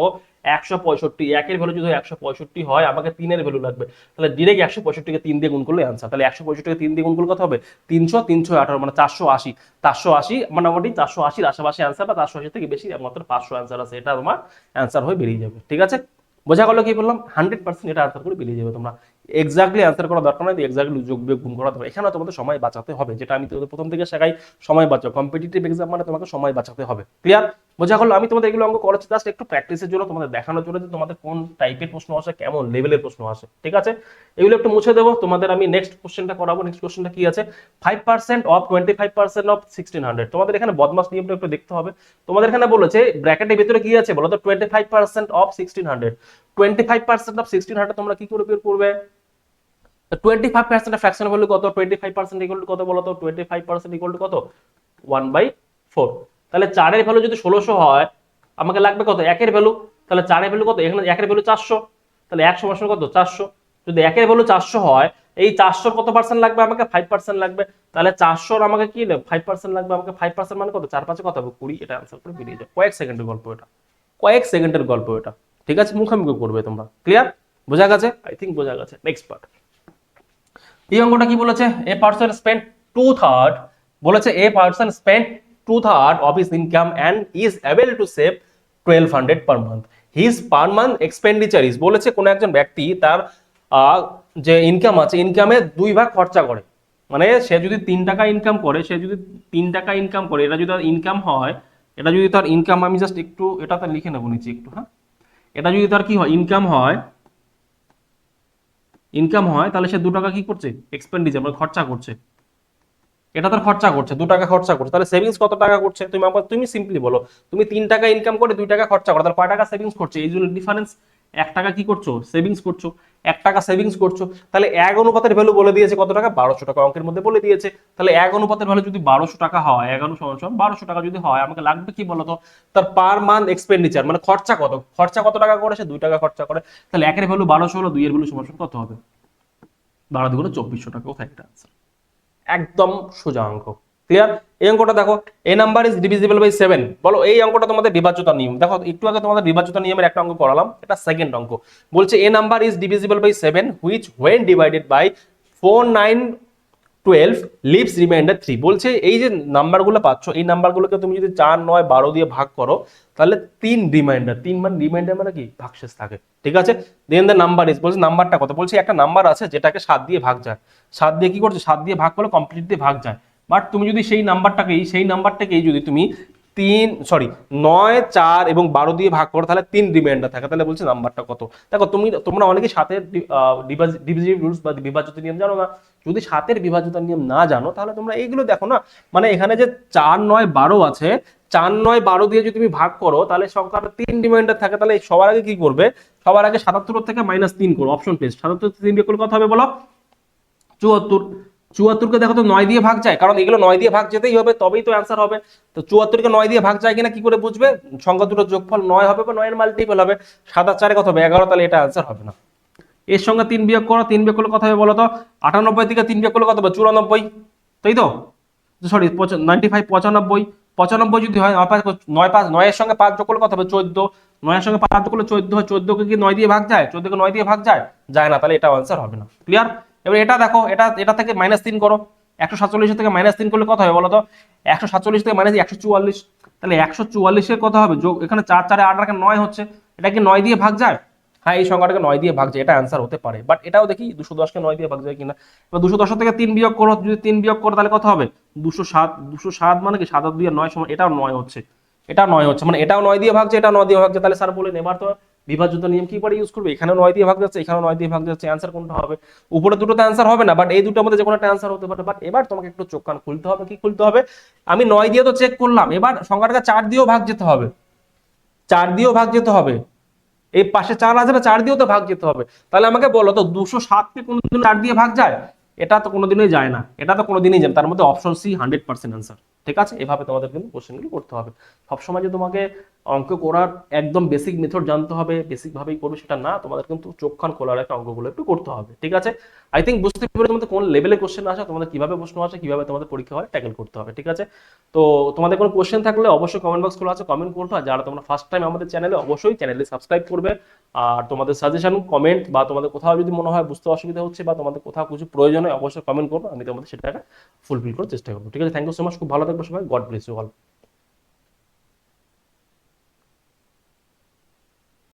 165, একের ভ্যালু যদি 165 হয়, আমাকে 3 এর ভ্যালু লাগবে, তাহলে ডিরেক্ট 165 কে 3 দিয়ে গুণ করলে आंसर। তাহলে 165 কে 3 দিয়ে গুণ করলে কত হবে, 300, 318 মানে 480, 480 মোটামুটি 480 এর আশেপাশে आंसर বা 480 থেকে বেশি, মাত্র 500 आंसर আছে, এটা তোমার आंसर হয়ে বেরিয়ে যাবে। ঠিক আছে, বোঝা গেল কি বললাম, 100% এটা আনসার করে বেরিয়ে যাবে। তোমরা এক্স্যাক্টলি আনসার করা দরকার নাই, এক্স্যাক্টলি যোগ বিয়োগ গুণ করা দরকার। এখানে তোমাদের সময় বাঁচাতে হবে, যেটা আমি তোমাদের প্রথম থেকে শেখাই, সময় বাঁচাও। কম্পিটিটিভ এক্সাম মানে তোমাকে সময় বাঁচাতে হবে। ক্লিয়ার, বোঝা গেল। আমি তোমাদের এগুলো অঙ্ক করেছি জাস্ট একটু প্র্যাকটিসের জন্য, তোমাদের দেখানোর জন্য যে তোমাদের কোন টাইপের প্রশ্ন আসে, কেমন লেভেলের প্রশ্ন আসে। ঠিক আছে, এগুলো একটু মুছে দেবো। তোমাদের আমি নেক্সট কোশ্চেনটা করাবো। নেক্সট কোশ্চেনটা কি আছে, 5% অফ 25% অফ 1600। তোমাদের এখানে বদমাস নিয়মটা একটু দেখতে হবে। তোমাদের এখানে বলেছে ব্র্যাকেটের ভিতরে কি আছে বলো তো, 25% অফ 1600, 25% অফ 1600 তোমরা কি করে বের করবে, 25% এর ফ্র্যাকশন ভ্যালু কত, 25% ইকুয়াল টু কত বলো তো, 25% ইকুয়াল টু কত 1/4। তাহলে 4 এর ভ্যালু যদি 1600 হয়, আমাকে লাগবে কত, 1 এর ভ্যালু। তাহলে 4 এর ভ্যালু কত, এখানে 1 এর ভ্যালু 400, তাহলে 1 সমান কত 400। যদি 1 এর ভ্যালু 400 হয়, এই 400 কত পার্সেন্ট লাগবে আমাকে, 5% লাগবে। তাহলে 400 আমাকে কি 5% লাগবে আমাকে, 5% মানে কত, 4 5 কত হবে 20। এটা आंसर করে বেরিয়ে যাবে। কয়েক সেকেন্ডের গল্প এটা, কয়েক সেকেন্ডের গল্প এটা। ঠিক আছে, মুখোমুখি করবে তোমরা। ক্লিয়ার, বোঝা গেছে, আই থিংক বোঝা গেছে। নেক্সট পার্ট, এই অঙ্কটা কি বলেছে, এ পারসন স্পেন্ড 2/3, বলেছে a person spend 2/3 of his income and is able to save 1200 per month, his per month expenditure is. বলেছে কোন একজন ব্যক্তি তার যে ইনকাম আছে, ইনকামে 2 ভাগ খরচা করে। মানে সে যদি 3 টাকা ইনকাম করে, সে যদি 3 টাকা ইনকাম করে, এটা যদি তার ইনকাম হয়, এটা যদি তার ইনকাম, আমি জাস্ট একটু এটাতে লিখে নেবো নিচে একটু, হ্যাঁ, এটা যদি তার কি হয় ইনকাম হয়, ইনকাম হয়, তাহলে সে 2 টাকা কি করছে, এক্সপেন্ডিচার মানে খরচা করছে। এটা তার খরচা করছে, 2 টাকা খরচা করছে। তাহলে সেভিংস কত টাকা করছে, তুমি সিম্পলি বলো, তুমি 3 টাকা ইনকাম করে 2 টাকা খরচা করো, তাহলে কয় টাকা সেভিংস করছে, এই জন্য ডিফারেন্স। 1 টাকা কি করছো, সেভিংস করছো। 1 টাকা সেভিংস করছো, তাহলে 1 অনুপাতের ভ্যালু বলে দিয়েছে কত টাকা, 1200 টাকা অঙ্কের মধ্যে বলে দিয়েছে। তাহলে 1 অনুপাতের ভ্যালু যদি 1200 টাকা হয়, 11 = 1200 টাকা যদি হয়, আমাকে লাগবে কি বলতো, তার পার মান্থ এক্সপেন্ডিচার, মানে খরচা কত, খরচা কত টাকা করে, সে 2 টাকা খরচা করে। তাহলে 1-এর ভ্যালু 1200 হলো, 2-এর ভ্যালু সমান কত হবে, 12×2 = 2400 টাকা। কোথায় এটা আনসার, একদম সোজা অঙ্ক। ক্লিয়ার? এই অঙ্কটা দেখো, এ নাম্বার ইজ ডিভিজিবল বাই 7, বলো এই অঙ্কটা তোমাদের বিভাজ্যতা নিয়ম। দেখো একটু আগে তোমাদের বিভাজ্যতা নিয়মের একটা অঙ্ক করালাম, এটা সেকেন্ড অঙ্ক। বলছে a number is divisible by 7 which when divided by 4, 9, 12 leaves remainder 3। বলছে এই যে নাম্বারগুলো পাচ্ছ, এই নাম্বারগুলোকে তুমি যদি 4, 9, 12 দিয়ে ভাগ করো, তাহলে 3 রিমাইন্ডার, 3 মানে রিমাইন্ডার মানে কি, ভাগশেষ থাকে। ঠিক আছে, দেন দ্য নাম্বার ইজ, বলছে নাম্বারটা কত, বলছে একটা নাম্বার আছে যেটাকে 7 দিয়ে ভাগ যায়, 7 দিয়ে কি করছে, 7 দিয়ে ভাগ করলে কমপ্লিট দিয়ে ভাগ যায়। বাট তুমি যদি সেই নাম্বারটাকেই যদি তুমি 9, 4 এবং 12 দিয়ে ভাগ করো, তাহলে 3 রিমাইন্ডার থাকে। তাহলে বলছে নাম্বারটা কত। দেখো তোমরা অনেকে সাতের ডিভিজিভ রুলস বা বিভাজ্যতা নিয়ম জানো না। যদি সাতের বিভাজ্যতার নিয়ম না জানো, তাহলে তোমরা এইগুলো দেখো না, মানে এখানে যে 4, 9, 12 আছে, 4, 9, 12 দিয়ে যদি তুমি ভাগ করো, তাহলে সংখ্যাটা 3 রিমাইন্ডার থাকে। তাহলে সবার আগে কি করবে, সবার আগে 77 থেকে -3 করো, অপশন টেস্ট। 77 থেকে 3 বিয়োগ করলে কত হবে বলো, 74। 74কে দেখো তো 9 দিয়ে ভাগ যায়, কারণ এগুলো 9 দিয়ে ভাগ যেতেই হবে, তবেই তো অ্যান্সার হবে। তো 74কে 9 দিয়ে ভাগ যায় কিনা কি করে বুঝবে, সংখ্যা দুটোর যোগফল 9 হবে বা 9 এর মাল্টিপল হবে। 7 আর 4 কত হবে, 11, তাহলে এটা অ্যান্সার হবে না। এর সঙ্গে 3 বিয়োগ করো, 3 বিয়োগ করলে কত হবে বলো তো, 98 থেকে 3 বিয়োগ করলে কত হবে, 94, তাই তো, সরি 95, 95, 95 যদি হয়, 9 এর সঙ্গে 5 যোগ করলে কত হবে, 14, 9 এর সঙ্গে 5 যোগ করলে 14 হয়, 14কে কি 9 দিয়ে ভাগ যায়, 14কে 9 দিয়ে ভাগ যায়, যায় না, তাহলে এটা আনসার হবে না। ক্লিয়ার? এবার এটা দেখো, এটা থেকে -3 করো, 147 থেকে -3 করলে কত হবে বলো তো, 147 থেকে -144, তাহলে 144 এর কত হবে যোগ, এখানে 4, 4 8 রাখে 9 হচ্ছে, এটা কি 9 দিয়ে ভাগ যায়, হ্যাঁ এই সংখ্যাটাকে 9 দিয়ে ভাগ যায়, এটা অ্যান্সার হতে পারে। বাট এটাও দেখি 210কে 9 দিয়ে ভাগ যায় কিনা। এবার 210 থেকে 3 বিয়োগ করো, যদি 3 বিয়োগ করো তাহলে কত হবে, 207, 207 মানে কি 7 আর 2 আর 9 সমান, এটাও 9 হচ্ছে, এটা 9 হচ্ছে, মানে এটাও 9 দিয়ে ভাগছে, এটা 9 দিয়ে ভাগছে। তাহলে স্যার বলেন এবার তো বিভাজ্যতা নিয়ম কি করে ইউজ করবে, এখানে 9 দিয়ে ভাগ যাচ্ছে, এখানেও 9 দিয়ে ভাগ যাচ্ছে, অ্যান্সার কোনটা হবে, উপরে দুটোতে অ্যান্সার হবে না, বাট এই দুটোর মধ্যে যে কোনো একটা অ্যান্সার হতে পারে। বাট এবার তোমাকে একটু চোখ কান খুলতে হবে, কি খুলতে হবে, আমি 9 দিয়ে তো চেক করলাম, এবার সংখ্যাটাকে 4 দিয়েও ভাগ যেতে হবে, 4 দিয়েও ভাগ যেতে হবে, এই পাশে 4 আছে না, 4 দিয়েও তো ভাগ যেতে হবে। তাহলে আমাকে বলো তো 207কে কোনোদিন 4 দিয়ে ভাগ যায়, এটা তো কোনোদিনই যায় না, এটা তো কোনোদিনই যায় না। তার মধ্যে অপশন সি 100% আনসার। ঠিক আছে, এভাবে তোমাদের কিন্তু কোশ্চেনগুলো করতে হবে। সবসময় যে তোমাকে অঙ্ক করার একদম বেসিক মেথড জানতে হবে, বেসিক ভাবেই করবে সেটা না, তোমাদের কিন্তু চোখ কান খোলার একটা অঙ্কগুলো একটু করতে হবে। ঠিক আছে, আই থিঙ্ক বুঝতে পেরে তোমাদের কোন লেভেলে কোশ্চেন আসে, তোমাদের কিভাবে প্রশ্ন আসে, কিভাবে তোমাদের পরীক্ষা হয় ট্যাকেল করতে হবে। ঠিক আছে, তো তোমাদের কোনো কোশ্চেন থাকলে অবশ্যই কমেন্ট বক্স খোলা আছে, কমেন্ট করবে। আর যারা তোমরা ফার্স্ট টাইম আমাদের চ্যানেলে, অবশ্যই চ্যানেলে সাবস্ক্রাইব করবে। আর তোমাদের সাজেশন কমেন্ট বা তোমাদের কোথাও যদি মনে হয় বুঝতে অসুবিধা হচ্ছে বা তোমাদের কোথাও কিছু প্রয়োজন হয়, অবশ্যই কমেন্ট করবো, আমি তোমাদের সেটা ফুলফিল করার চেষ্টা করবো। ঠিক আছে, থ্যাংক ইউ সো মাচ, খুব ভালো থাকবে সবাই, গড ব্লেস ইউ অল।